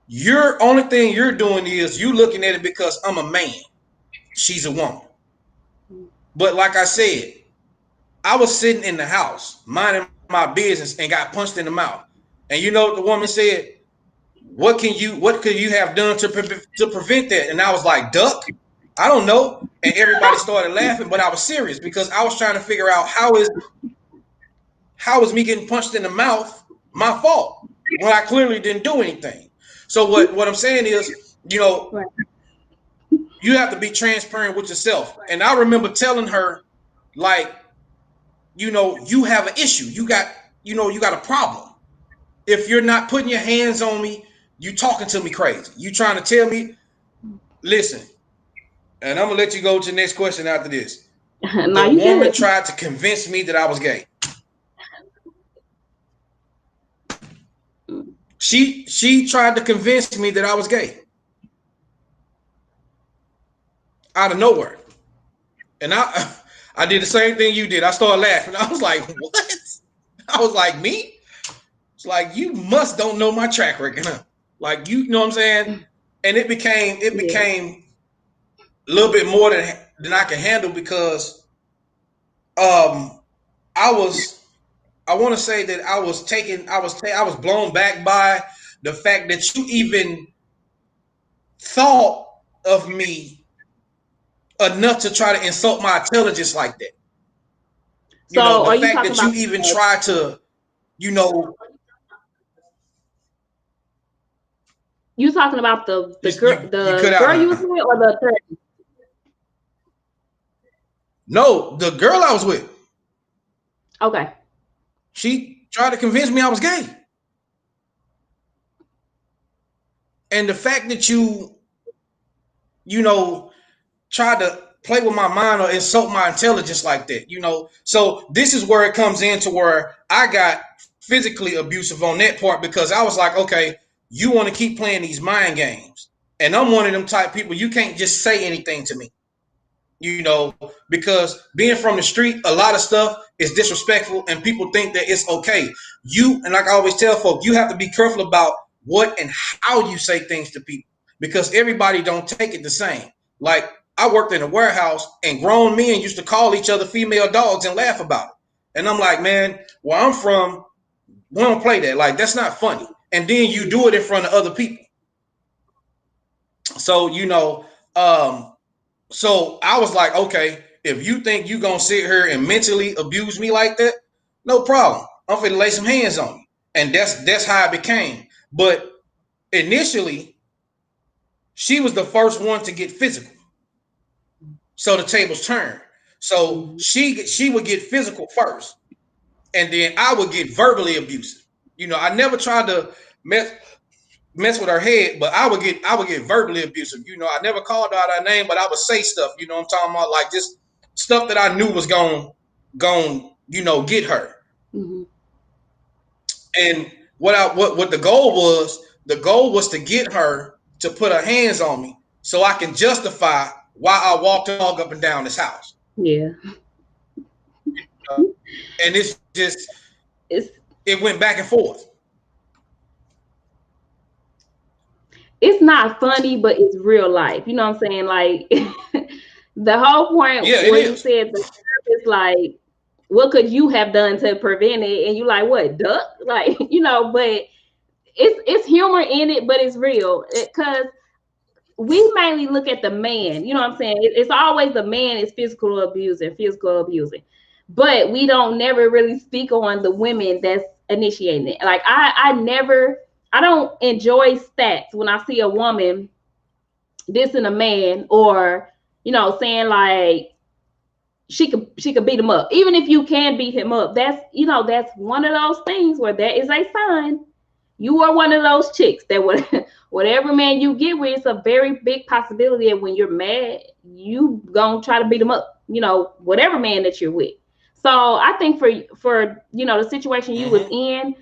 Your only thing you're doing is you looking at it because I'm a man. She's a woman. But like I said, I was sitting in the house minding my business and got punched in the mouth. And you know what the woman said? What could you have done to prevent that? And I was like, duck? I don't know. And everybody started laughing, but I was serious because I was trying to figure out how is me getting punched in the mouth my fault when I clearly didn't do anything. So what I'm saying is, Right. you have to be transparent with yourself. And I remember telling her, like, you have an issue. You got a problem. If you're not putting your hands on me, you talking to me crazy. You trying to tell me, listen, and I'm gonna let you go to the next question after this. No, The you woman good. tried to convince me that I was gay. She tried to convince me that I was gay out of nowhere. And I did the same thing you did. I started laughing. I was like, what? I was like, me? It's like, you must don't know my track record, huh? Like, you know what I'm saying? And it became Yeah. a little bit more than I can handle, because um I was I want to say that I was blown back by the fact that you even thought of me enough to try to insult my intelligence like that. So, The are you fact talking that about? you even try to, you know, You talking about the girl you cut the out girl you was now. with, or the third? No, the girl I was with, Okay. she tried to convince me I was gay. And the fact that you know, tried to play with my mind or insult my intelligence like that. So this is where it comes into where I got physically abusive on that part, because I was like, okay, you want to keep playing these mind games. And I'm one of them type people, you can't just say anything to me, because being from the street, a lot of stuff is disrespectful and people think that it's okay. And like I always tell folks, you have to be careful about what and how you say things to people, because everybody don't take it the same. Like, I worked in a warehouse and grown men used to call each other female dogs and laugh about it. And I'm like, man, where I'm from, we don't play that. Like, that's not funny. And then you do it in front of other people. So, um, so I was like, okay, if you think you gonna sit here and mentally abuse me like that, no problem. I'm finna lay some hands on you. And that's how it became. But initially, she was the first one to get physical. So the tables turned. So Mm-hmm. she would get physical first, and then I would get verbally abusive. I never tried to mess with her head, but I would get verbally abusive. I never called out her name, but I would say stuff. You know what I'm talking about? Like, just stuff that I knew was get her. Mm-hmm. And what the goal was to get her to put her hands on me so I can justify why I walked the dog up and down this house. Yeah. Uh, and it's just It's it went back and forth. it's not funny, but it's real life. You know what I'm saying? Like the whole point Yeah, it where you is. said the is like, what could you have done to prevent it? And you like, what, duck? Like, but it's humor in it, but it's real because we mainly look at the man. You know what I'm saying? It's always the man is physical abusing, but we don't never really speak on the women that's initiating it. Like I don't enjoy stats when I see a woman dissing a man or saying like she could beat him up. Even if you can beat him up, that's one of those things where that is a sign you are one of those chicks that would whatever man you get with, it's a very big possibility that when you're mad, you gonna try to beat him up, whatever man that you're with. So I think for the situation you was Mm-hmm. in,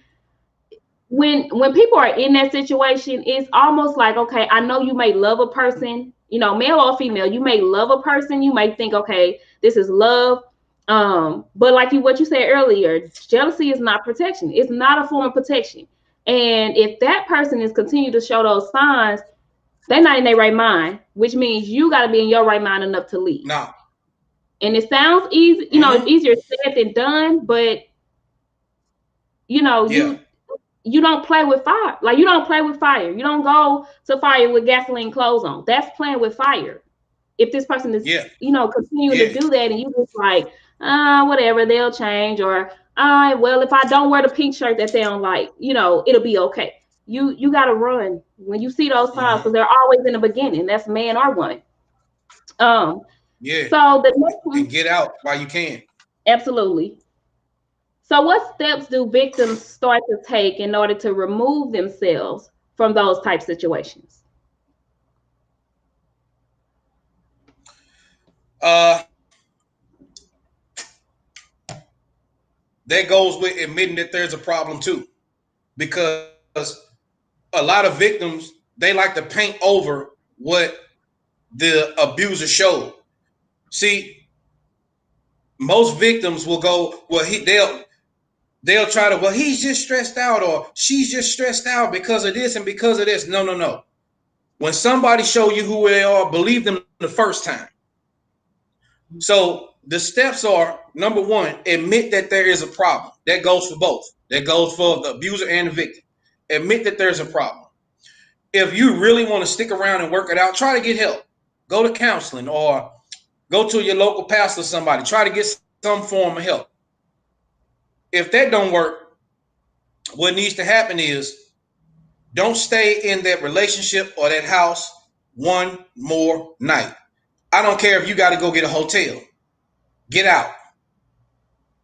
when people are in that situation, it's almost like, okay, I know you may love a person, male or female, you may love a person, you may think, okay, this is love. But like what you said earlier, jealousy is not protection. It's not a form of protection. And if that person is continue to show those signs, they're not in their right mind, which means you got to be in your right mind enough to leave. No. And it sounds easy, it's Mm-hmm. easier said than done, but you know, Yeah. you you don't play with fire. Like you don't play with fire. You don't go to fire with gasoline clothes on. That's playing with fire. If this person is, Yeah. continuing to Yeah. do that and you just like, whatever, they'll change, or well, if I don't wear the pink shirt that they don't like, it'll be okay. You gotta run when you see those signs because Mm-hmm. they're always in the beginning. That's man or woman. Um, Yeah. so the next And one, get out while you can. absolutely. So, what steps do victims start to take in order to remove themselves from those type situations? Uh, that goes with admitting that there's a problem too, because a lot of victims, they like to paint over what the abuser showed. See, most victims will go, well, they'll try to, well, he's just stressed out or she's just stressed out because of this and because of this. No, no, no. When somebody show you who they are, believe them the first time. So the steps are, number one, admit that there is a problem. That goes for both. That goes for the abuser and the victim. Admit that there's a problem. If you really want to stick around and work it out, try to get help. Go to counseling or go to your local pastor or somebody. Try to get some form of help. If that don't work, what needs to happen is don't stay in that relationship or that house one more night. I don't care if you got to go get a hotel. Get out.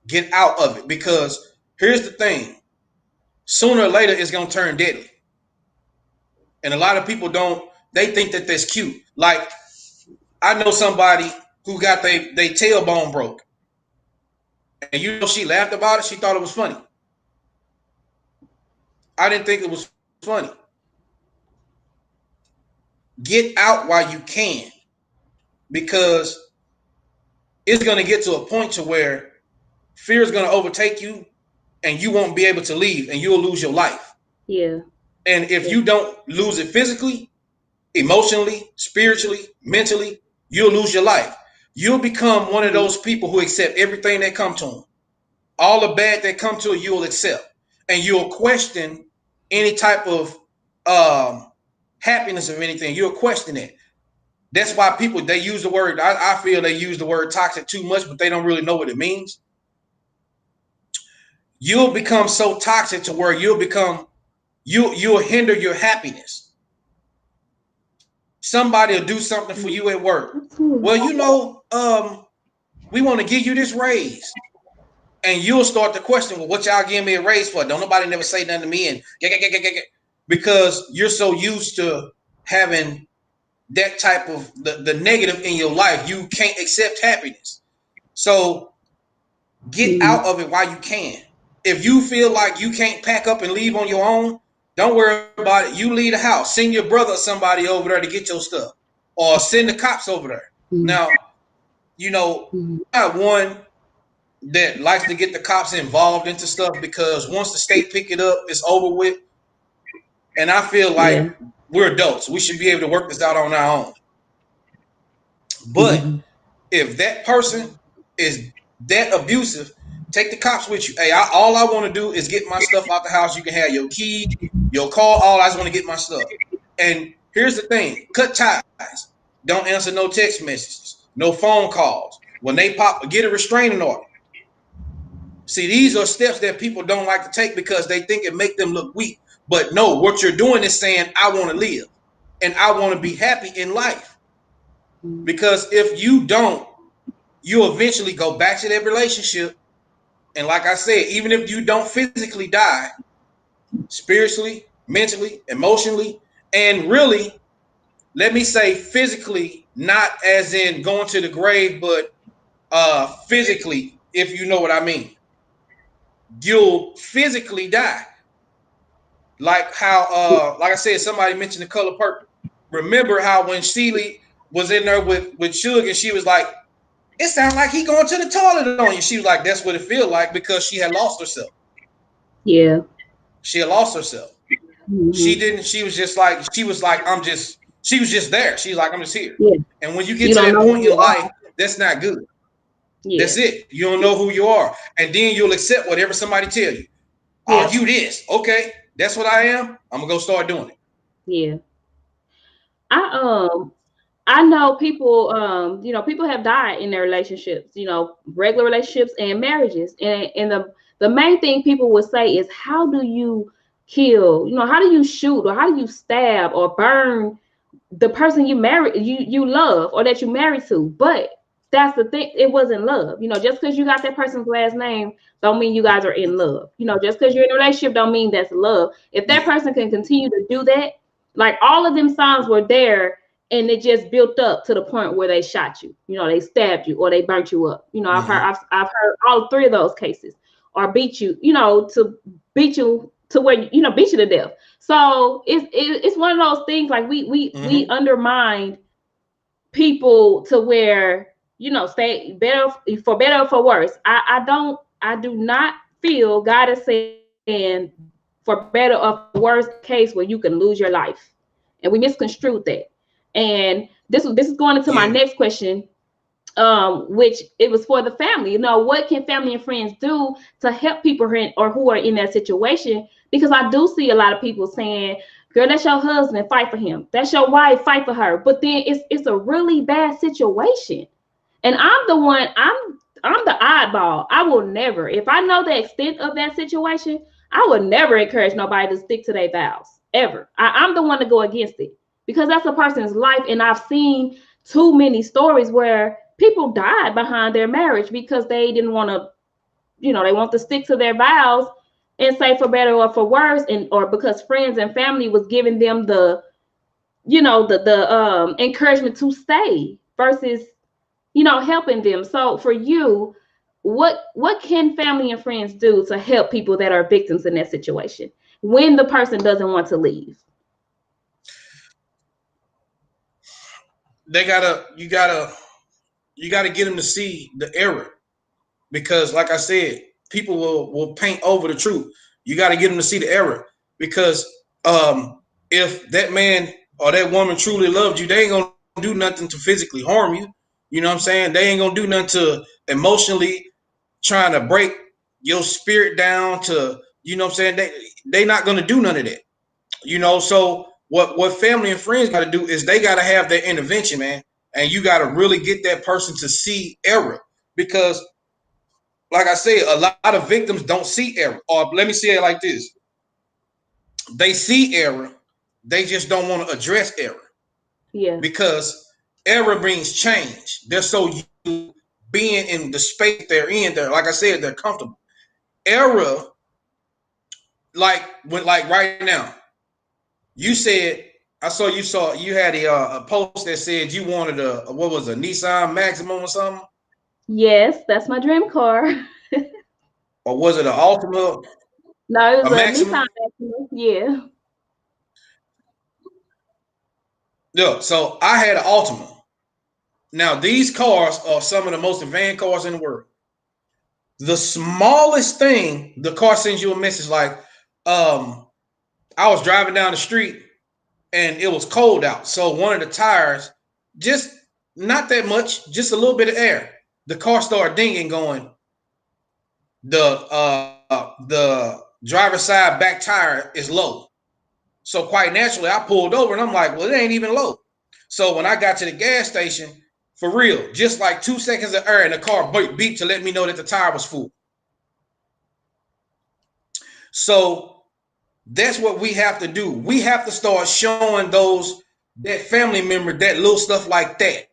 Get out of it, because here's the thing. Sooner or later, it's going to turn deadly. And a lot of people don't, they think that that's cute. Like, I know somebody who got their tailbone broke. And she laughed about it. She thought it was funny. I didn't think it was funny. Get out while you can, because it's going to get to a point to where fear is going to overtake you and you won't be able to leave and you'll lose your life. Yeah. And if you don't lose it physically, emotionally, spiritually, mentally, you'll lose your life. You'll become one of those people who accept everything that come to them. All the bad that come to you, you'll accept. And you'll question any type of happiness of anything. You'll question it. That's why people, they use the word, I feel they use the word toxic too much, but they don't really know what it means. You'll become so toxic to where you'll hinder your happiness. Somebody will do something for you at work. Well, we want to give you this raise. And you'll start to question, well, what y'all giving me a raise for? Don't nobody never say nothing to me. And because you're so used to having that type of the negative in your life, you can't accept happiness. So get out of it while you can. If you feel like you can't pack up and leave on your own, don't worry about it. You leave the house. Send your brother or somebody over there to get your stuff. Or send the cops over there. Now, I'm not one that likes to get the cops involved into stuff, because once the state pick it up, it's over with. And I feel like We're adults. We should be able to work this out on our own. But Mhm. if that person is that abusive, take the cops with you. Hey, all I want to do is get my stuff out the house. You can have your key, your car. All I just want to get my stuff. And here's the thing: cut ties. Don't answer no text messages, no phone calls. When they pop, get a restraining order. See, these are steps that people don't like to take because they think it make them look weak. But no, what you're doing is saying, I want to live and I want to be happy in life. Because if you don't, you'll eventually go back to that relationship. And like I said, even if you don't physically die, spiritually, mentally, emotionally, and really, let me say physically, not as in going to the grave, but physically, if you know what I mean. You'll physically die. Like how, like I said, somebody mentioned the color purple. Remember how when Sheely was in there with Suge and she was like, it sounds like he going to the toilet on you. She was like, that's what it feel like because she had lost herself. Yeah. She had lost herself. She Hmm. didn't, she was like, she was just there. She's like, I'm just here. Yeah. And when you get You to don't that know who point you in are. life, that's not good. Yeah. That's it. You don't know who you are. And then you'll accept whatever somebody tell you. Oh, Yep. you this. Okay. That's what I am. I'm going to go start doing it. Yeah. I I know people people have died in their relationships, regular relationships and marriages. And the main thing people would say is how do you kill, how do you shoot or how do you stab or burn the person you love or that you married to? But that's the thing, it wasn't love. Just because you got that person's last name don't mean you guys are in love. Just because you're in a relationship don't mean that's love. If that Yeah. person can continue to do that, like all of them signs were there, and it just built up to the point where they shot you, they stabbed you or they burnt you up. Mm-hmm. I've heard all three of those cases, or beat you, to beat you to where beat you to death. So it's one of those things, like we Mm-hmm. undermine people to where stay better, for better or for worse. I do not feel God is saying for better or for worse case where you can lose your life, and we misconstrued that. And this is going into my Yeah. next question, which it was for the family. What can family and friends do to help people who are in that situation? Because I do see a lot of people saying, "Girl, that's your husband, fight for him. That's your wife, fight for her." But then it's a really bad situation, and I'm the oddball. I will never, if I know the extent of that situation, I would never encourage nobody to stick to their vows ever. I'm the one to go against it because that's a person's life, and I've seen too many stories where people died behind their marriage because they didn't want to, they want to stick to their vows and say for better or for worse, and or because friends and family was giving them the, the encouragement to stay versus helping them. So for you, what can family and friends do to help people that are victims in that situation when the person doesn't want to leave? They gotta, you gotta get them to see the error because, like I said, people will paint over the truth. You got to get them to see the error because if that man or that woman truly loved you, they ain't gonna do nothing to physically harm you. You know what I'm saying? They ain't gonna do nothing to emotionally trying to break your spirit down to, you know what I'm saying? They not gonna do none of that. So what family and friends got to do is they got to have their intervention, man, and you got to really get that person to see error because, like I said, a lot of victims don't see error, or let me say it like this: they see error, they just don't want to address error Yeah. because error brings change. They're so used to being in the space they're in. They're, like I said, they're comfortable. Error, like right now, you said, you had a post that said you wanted a what was a Nissan Maximum or something, Yes, that's my dream car. or was it an Altima, No, it a was a Nissan Maximum? Maxima. Yeah. Yeah. So I had an Altima. Now these cars are some of the most advanced cars in the world. The smallest thing, the car sends you a message like, I was driving down the street and it was cold out. So one of the tires, just not that much, just a little bit of air. The car started dinging, going. The driver's side back tire is low. So quite naturally, I pulled over and I'm like, well, it ain't even low. So when I got to the gas station, for real, just like 2 seconds of air, and the car beeped to let me know that the tire was full. So that's what we have to do. We have to start showing that family member that little stuff like that.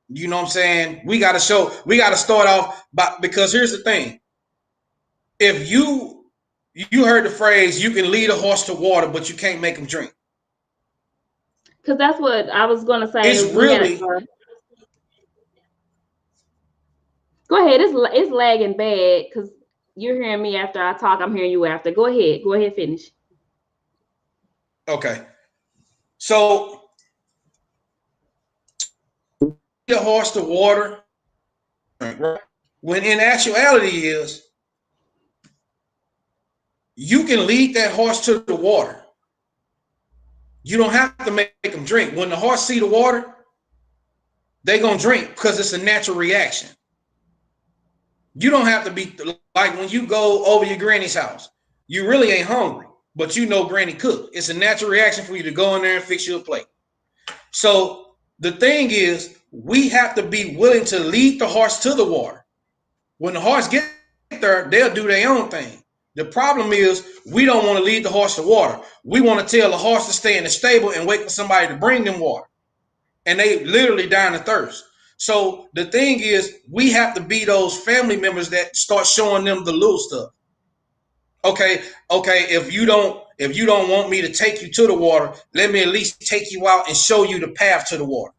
You know what I'm saying? We got to start off because here's the thing. If you heard the phrase, you can lead a horse to water, but you can't make him drink. Because that's what I was going to say. It's really. Go ahead. It's lagging bad because you're hearing me after I talk. I'm hearing you after. Go ahead. Go ahead. Finish. Okay. So the horse to water, right? When in actuality is you can lead that horse to the water. You don't have to make them drink. When the horse see the water, they gonna drink because it's a natural reaction. You don't have to be like when you go over your granny's house. You really ain't hungry, but you know granny cooked. It's a natural reaction for you to go in there and fix you a plate. So the thing is, we have to be willing to lead the horse to the water. When the horse get there, they'll do their own thing. The problem is we don't want to lead the horse to water. We want to tell the horse to stay in the stable and wait for somebody to bring them water. And they literally dying of thirst. So the thing is, we have to be those family members that start showing them the little stuff. Okay, if you don't want me to take you to the water, let me at least take you out and show you the path to the water.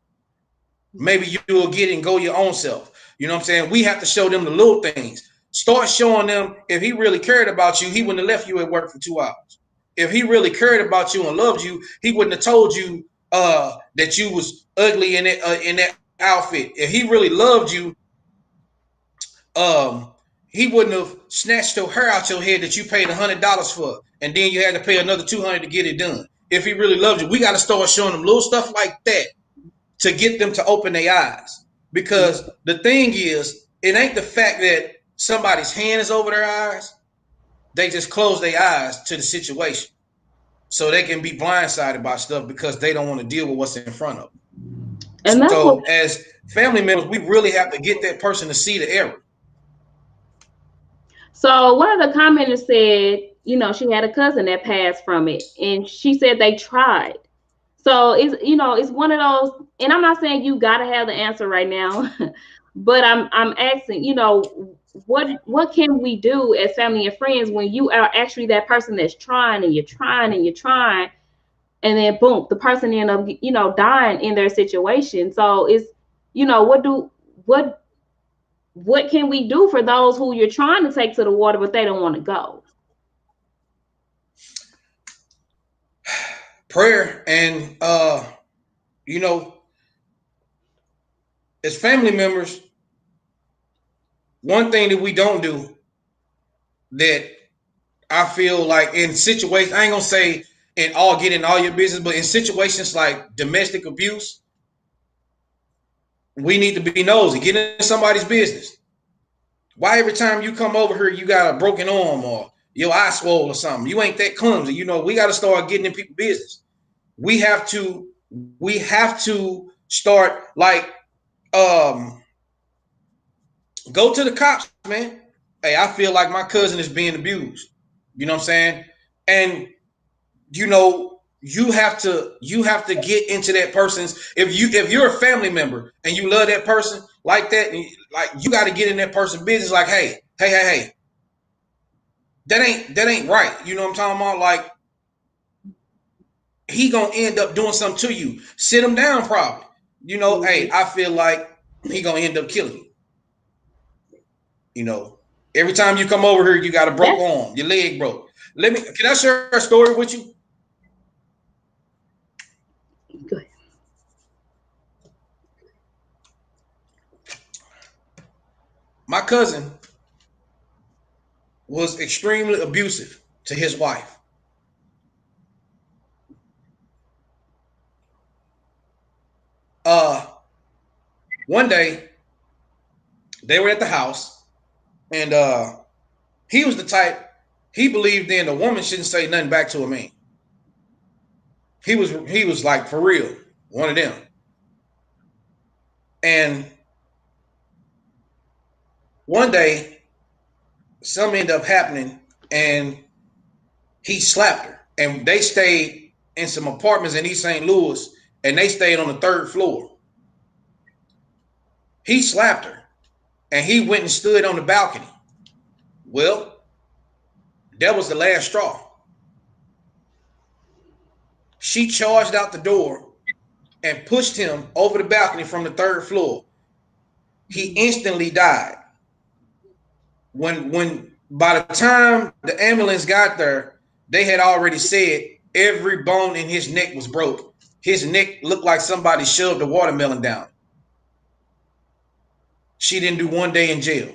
Maybe you will get it and go your own self. You know what I'm saying? We have to show them the little things. Start showing them if he really cared about you, he wouldn't have left you at work for 2 hours. If he really cared about you and loved you, he wouldn't have told you that you was ugly in that outfit. If he really loved you, he wouldn't have snatched your hair out your head that you paid $100 for, and then you had to pay another $200 to get it done. If he really loved you, we got to start showing them little stuff like that to get them to open their eyes. Because the thing is, it ain't the fact that somebody's hand is over their eyes. They just close their eyes to the situation so they can be blindsided by stuff because they don't want to deal with what's in front of them. And so as family members, we really have to get that person to see the error. So one of the commenters said, you know, she had a cousin that passed from it, and she said they tried. So it's one of those, and I'm not saying you gotta have the answer right now, but I'm asking, what can we do as family and friends when you are actually that person that's trying and you're trying and you're trying, and then boom, the person end up dying in their situation. So it's what can we do for those who you're trying to take to the water but they don't want to go? Prayer and as family members, one thing that we don't do that I feel like in situations, I ain't gonna say get in all your business, but in situations like domestic abuse, we need to be nosy, get in somebody's business. Why every time you come over here, you got a broken arm or your eye swole or something? You ain't that clumsy. We got to start getting in people's business. We have to start like go to the cops, man. Hey, I feel like my cousin is being abused. You know what I'm saying? And you have to get into that person's, if you're a family member and you love that person like that, and like you got to get in that person's business like, hey, that ain't right. You know what I'm talking about? Like, he gonna end up doing something to you. Sit him down probably. Hey, I feel like he gonna end up killing you. Every time you come over here, you got a broke arm, your leg broke. Can I share a story with you? Go ahead. My cousin was extremely abusive to his wife. one day they were at the house, and he was the type, he believed in a woman shouldn't say nothing back to a man. He was like, for real, one of them. And one day something ended up happening, and he slapped her. And they stayed in some apartments in East St. Louis, and they stayed on the third floor. He slapped her, and he went and stood on the balcony. Well, that was the last straw. She charged out the door and pushed him over the balcony from the third floor. He instantly died. When by the time the ambulance got there, they had already said every bone in his neck was broke. His neck looked like somebody shoved a watermelon down. She didn't do 1 day in jail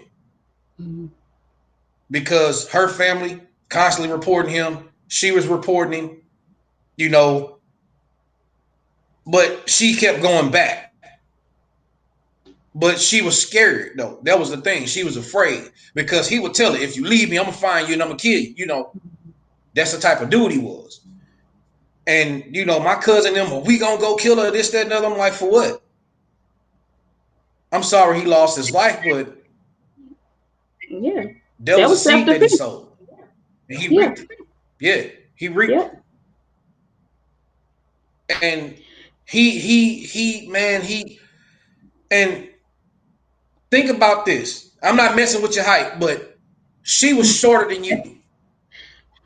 because her family constantly reporting him. She was reporting him, you know, but she kept going back. But she was scared, though. That was the thing. She was afraid because he would tell her, if you leave me, I'm going to find you and I'm going to kill you. You know, that's the type of dude he was. And, you know, my cousin and them, we going to go kill her, this, that, and other. I'm like, for what? I'm sorry he lost his life, but yeah, there was a seed that he sowed. And he reaped it. Yeah, he reaped it. And and think about this. I'm not messing with your height, but she was shorter than you.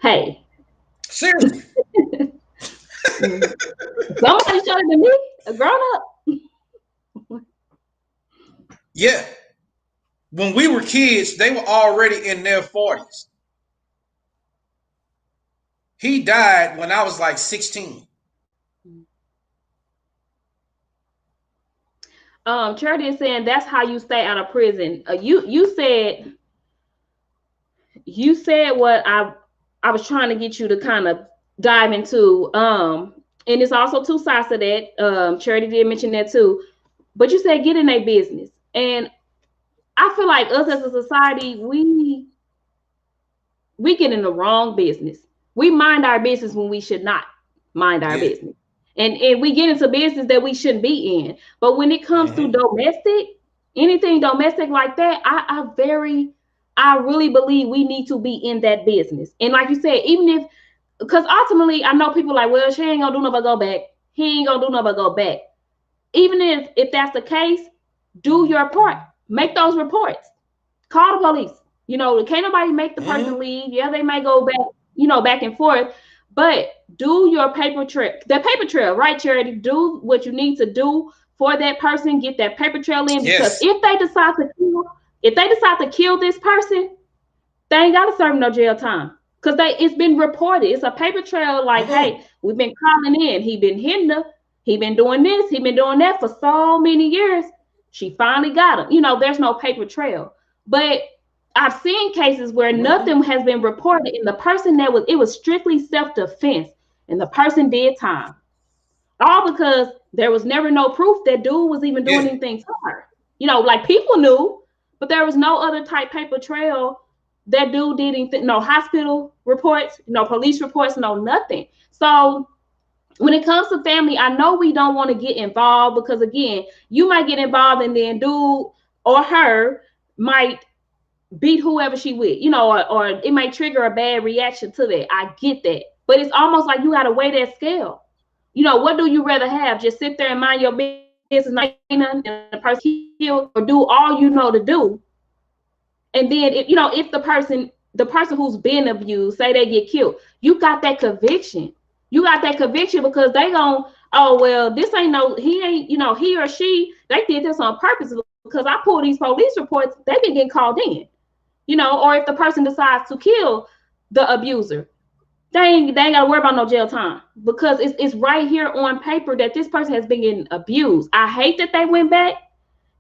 Hey. Seriously. Somebody shorter than me? A grown up? Yeah. When we were kids, they were already in their 40s. He died when I was like 16. Charity is saying that's how you stay out of prison. You said what I was trying to get you to kind of dive into. And it's also two sides to that. Charity did mention that too. But you said get in their business. And I feel like us as a society, we get in the wrong business. We mind our business when we should not mind our business. And we get into business that we shouldn't be in. But when it comes to domestic, anything domestic like that, I really believe we need to be in that business. And like you said, even if, because ultimately I know people like, well, she ain't gonna do nothing but go back. He ain't gonna do nothing but go back. Even if that's the case, do your part. Make those reports. Call the police. You know, can't nobody make the person leave. Yeah, they may go back, you know, back and forth. But do your paper trail. The paper trail, right, Charity? Do what you need to do for that person. Get that paper trail in. Because if they decide to kill this person, they ain't gotta serve no jail time. Because it's been reported. It's a paper trail like, hey, we've been calling in. He been hitting her. He been doing this. He been doing that for so many years. She finally got him. You know, there's no paper trail. But I've seen cases where nothing has been reported, and the person it was strictly self-defense, and the person did time. All because there was never no proof that dude was even doing anything to her. You know, like people knew, but there was no other type paper trail that dude did anything, no hospital reports, no police reports, no nothing. So when it comes to family, I know we don't want to get involved because, again, you might get involved and then dude or her might beat whoever she with, you know, or it might trigger a bad reaction to that. I get that. But it's almost like you got to weigh that scale. You know, what do you rather have? Just sit there and mind your business and the person kill, or do all you know to do? And then, if the person who's been abused, say they get killed, you got that conviction. You got that conviction because they gon', oh, well, this ain't he ain't, he or she, they did this on purpose because I pulled these police reports, they been getting called in, or if the person decides to kill the abuser, they ain't got to worry about no jail time because it's right here on paper that this person has been getting abused. I hate that they went back,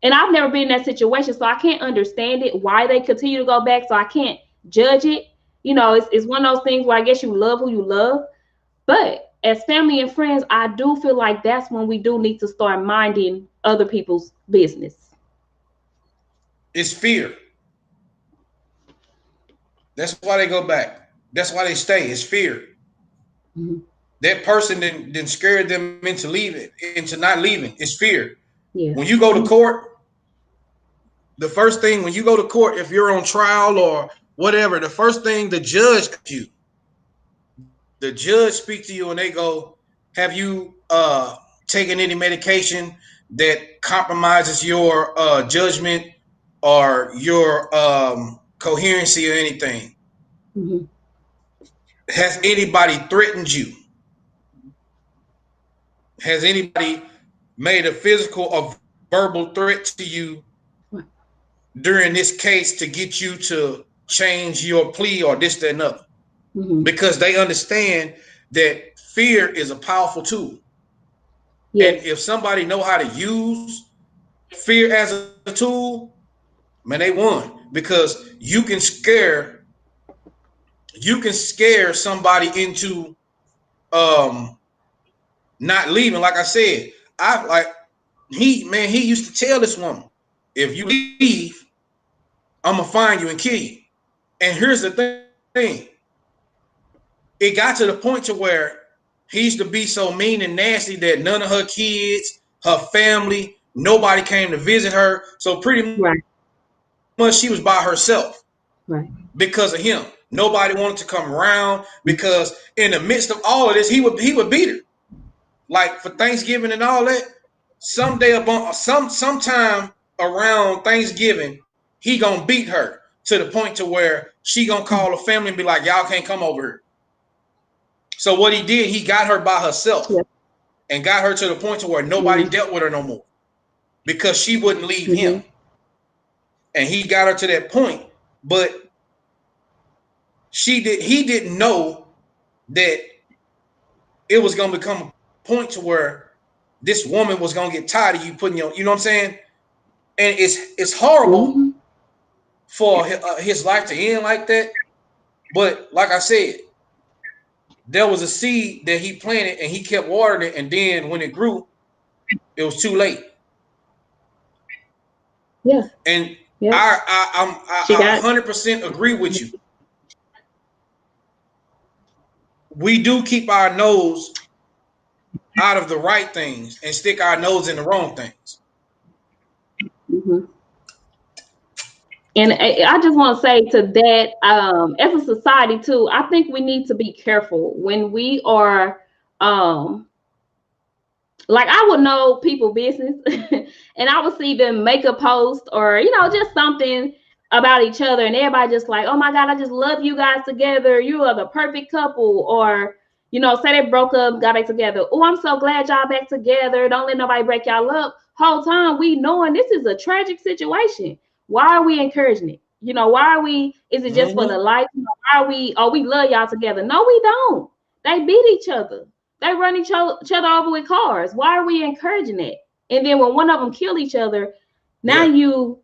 and I've never been in that situation, so I can't understand it, why they continue to go back, so I can't judge it. It's one of those things where I guess you love who you love. But as family and friends, I do feel like that's when we do need to start minding other people's business. It's fear. That's why they go back. That's why they stay. It's fear. Mm-hmm. That person then scared them into leaving, into not leaving. It's fear. Yeah. When you go to court, the first thing when you go to court, if you're on trial or whatever, the first thing the judge speaks to you and they go, "Have you taken any medication that compromises your judgment or your coherency or anything? Mm-hmm. Has anybody threatened you? Has anybody made a physical or verbal threat to you during this case to get you to change your plea or this, that, and other?" Mm-hmm. Because they understand that fear is a powerful tool. And Yes. if somebody know how to use fear as a tool, man, they won. Because you can scare somebody into um not leaving. Like I said, I like he used to tell this woman, if you leave, I'm gonna find you and kill you. And here's the thing, it got to the point to where he used to be so mean and nasty that none of her kids, her family, nobody came to visit her. So pretty much Right. she was by herself because of Right. him. Nobody wanted to come around because in the midst of all of this, he would beat her. Like for Thanksgiving and all that, sometime around Thanksgiving, he gonna beat her to the point to where she gonna call the family and be like, "Y'all can't come over here." So what he did, he got her by herself Yep. and got her to the point to where nobody Mm-hmm. dealt with her no more because she wouldn't leave him. Mm-hmm. And he got her to that point, but he didn't know that it was gonna become a point to where this woman was gonna get tired of you putting you know what I'm saying? And it's horrible Mm-hmm. for his life to end like that. But like I said, there was a seed that he planted and he kept watering it, and then when it grew, it was too late. Yeah. And Yep. She I got. 100% agree with you. We do keep our nose out of the right things and stick our nose in the wrong things. Mm-hmm. And I just want to say to that, as a society too, I think we need to be careful when we are, um, like I would know people business, and I would see them make a post or just something about each other, and everybody just like, oh my God, I just love you guys together. You are the perfect couple, or say they broke up, got back together. Oh, I'm so glad y'all back together. Don't let nobody break y'all up. Whole time we knowing this is a tragic situation. Why are we encouraging it? Why are we? Is it just for the Mm-hmm. life? Why are we? Oh, we love y'all together. No, we don't. They beat each other. They run each other over with cars. Why are we encouraging it? And then when one of them kill each other, now Yeah.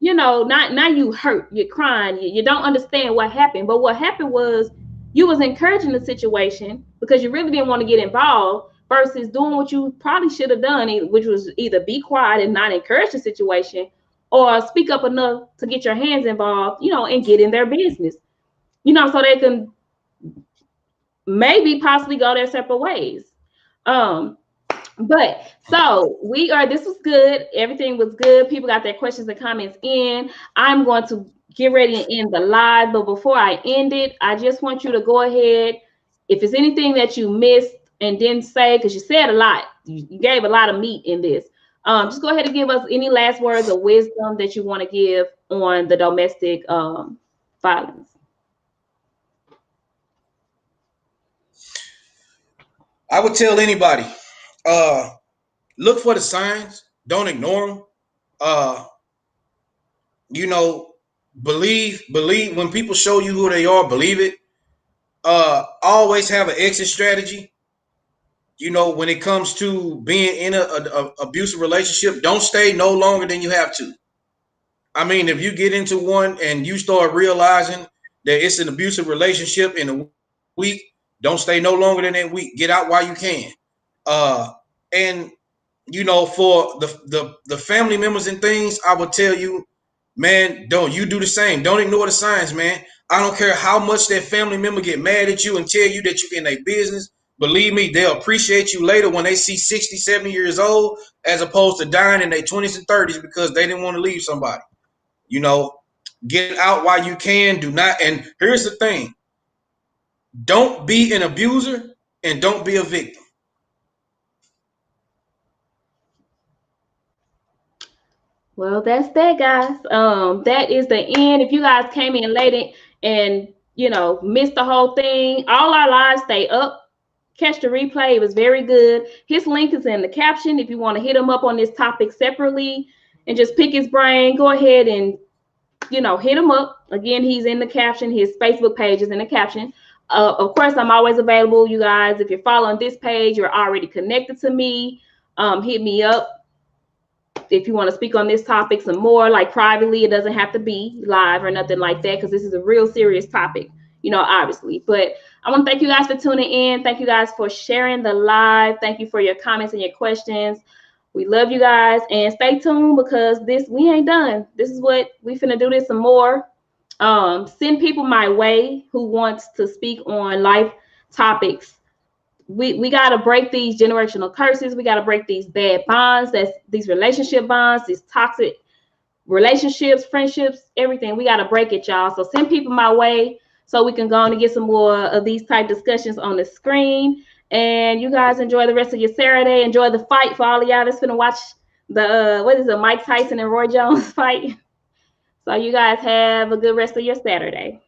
now you hurt. You're crying. You don't understand what happened. But what happened was you was encouraging the situation because you really didn't want to get involved versus doing what you probably should have done, which was either be quiet and not encourage the situation or speak up enough to get your hands involved, and get in their business, so they can maybe possibly go their separate ways. Um, but so this was good. Everything was good. People got their questions and comments in. I'm going to get ready and end the live. But before I end it, I just want you to go ahead. If it's anything that you missed and didn't say, because you said a lot, you gave a lot of meat in this. Just go ahead and give us any last words of wisdom that you want to give on the domestic violence. I would tell anybody, uh, look for the signs. Don't ignore them. Uh, you know, believe when people show you who they are, believe it. Always have an exit strategy. When it comes to being in a abusive relationship, don't stay no longer than you have to. I mean, if you get into one and you start realizing that it's an abusive relationship in a week, don't stay no longer than that week. Get out while you can. And for the family members and things, I would tell you, man, don't you do the same. Don't ignore the signs, man. I don't care how much that family member get mad at you and tell you that you in their business. Believe me, they'll appreciate you later when they see 60, 70 years old, as opposed to dying in their 20s and 30s because they didn't want to leave somebody. You know, get out while you can. Do not. And here's the thing. Don't be an abuser and don't be a victim. Well, that's that, guys. That is the end. If you guys came in late and missed the whole thing, all our lives stay up. Catch the replay. It was very good. His link is in the caption. If you want to hit him up on this topic separately and just pick his brain, go ahead and hit him up. Again, he's in the caption. His Facebook page is in the caption. Of course, I'm always available, you guys. If you're following this page, you're already connected to me. Hit me up if you want to speak on this topic some more, like privately. It doesn't have to be live or nothing like that, because this is a real serious topic, obviously. But I want to thank you guys for tuning in. Thank you guys for sharing the live. Thank you for your comments and your questions. We love you guys, and stay tuned, because we ain't done. This is what we finna do this some more. Send people my way who wants to speak on life topics. We got to break these generational curses. We got to break these bad bonds, these relationship bonds, these toxic relationships, friendships, everything. We got to break it, y'all. So send people my way so we can go on and get some more of these type discussions on the screen. And you guys enjoy the rest of your Saturday. Enjoy the fight for all of y'all that's going to watch the Mike Tyson and Roy Jones fight. So you guys have a good rest of your Saturday.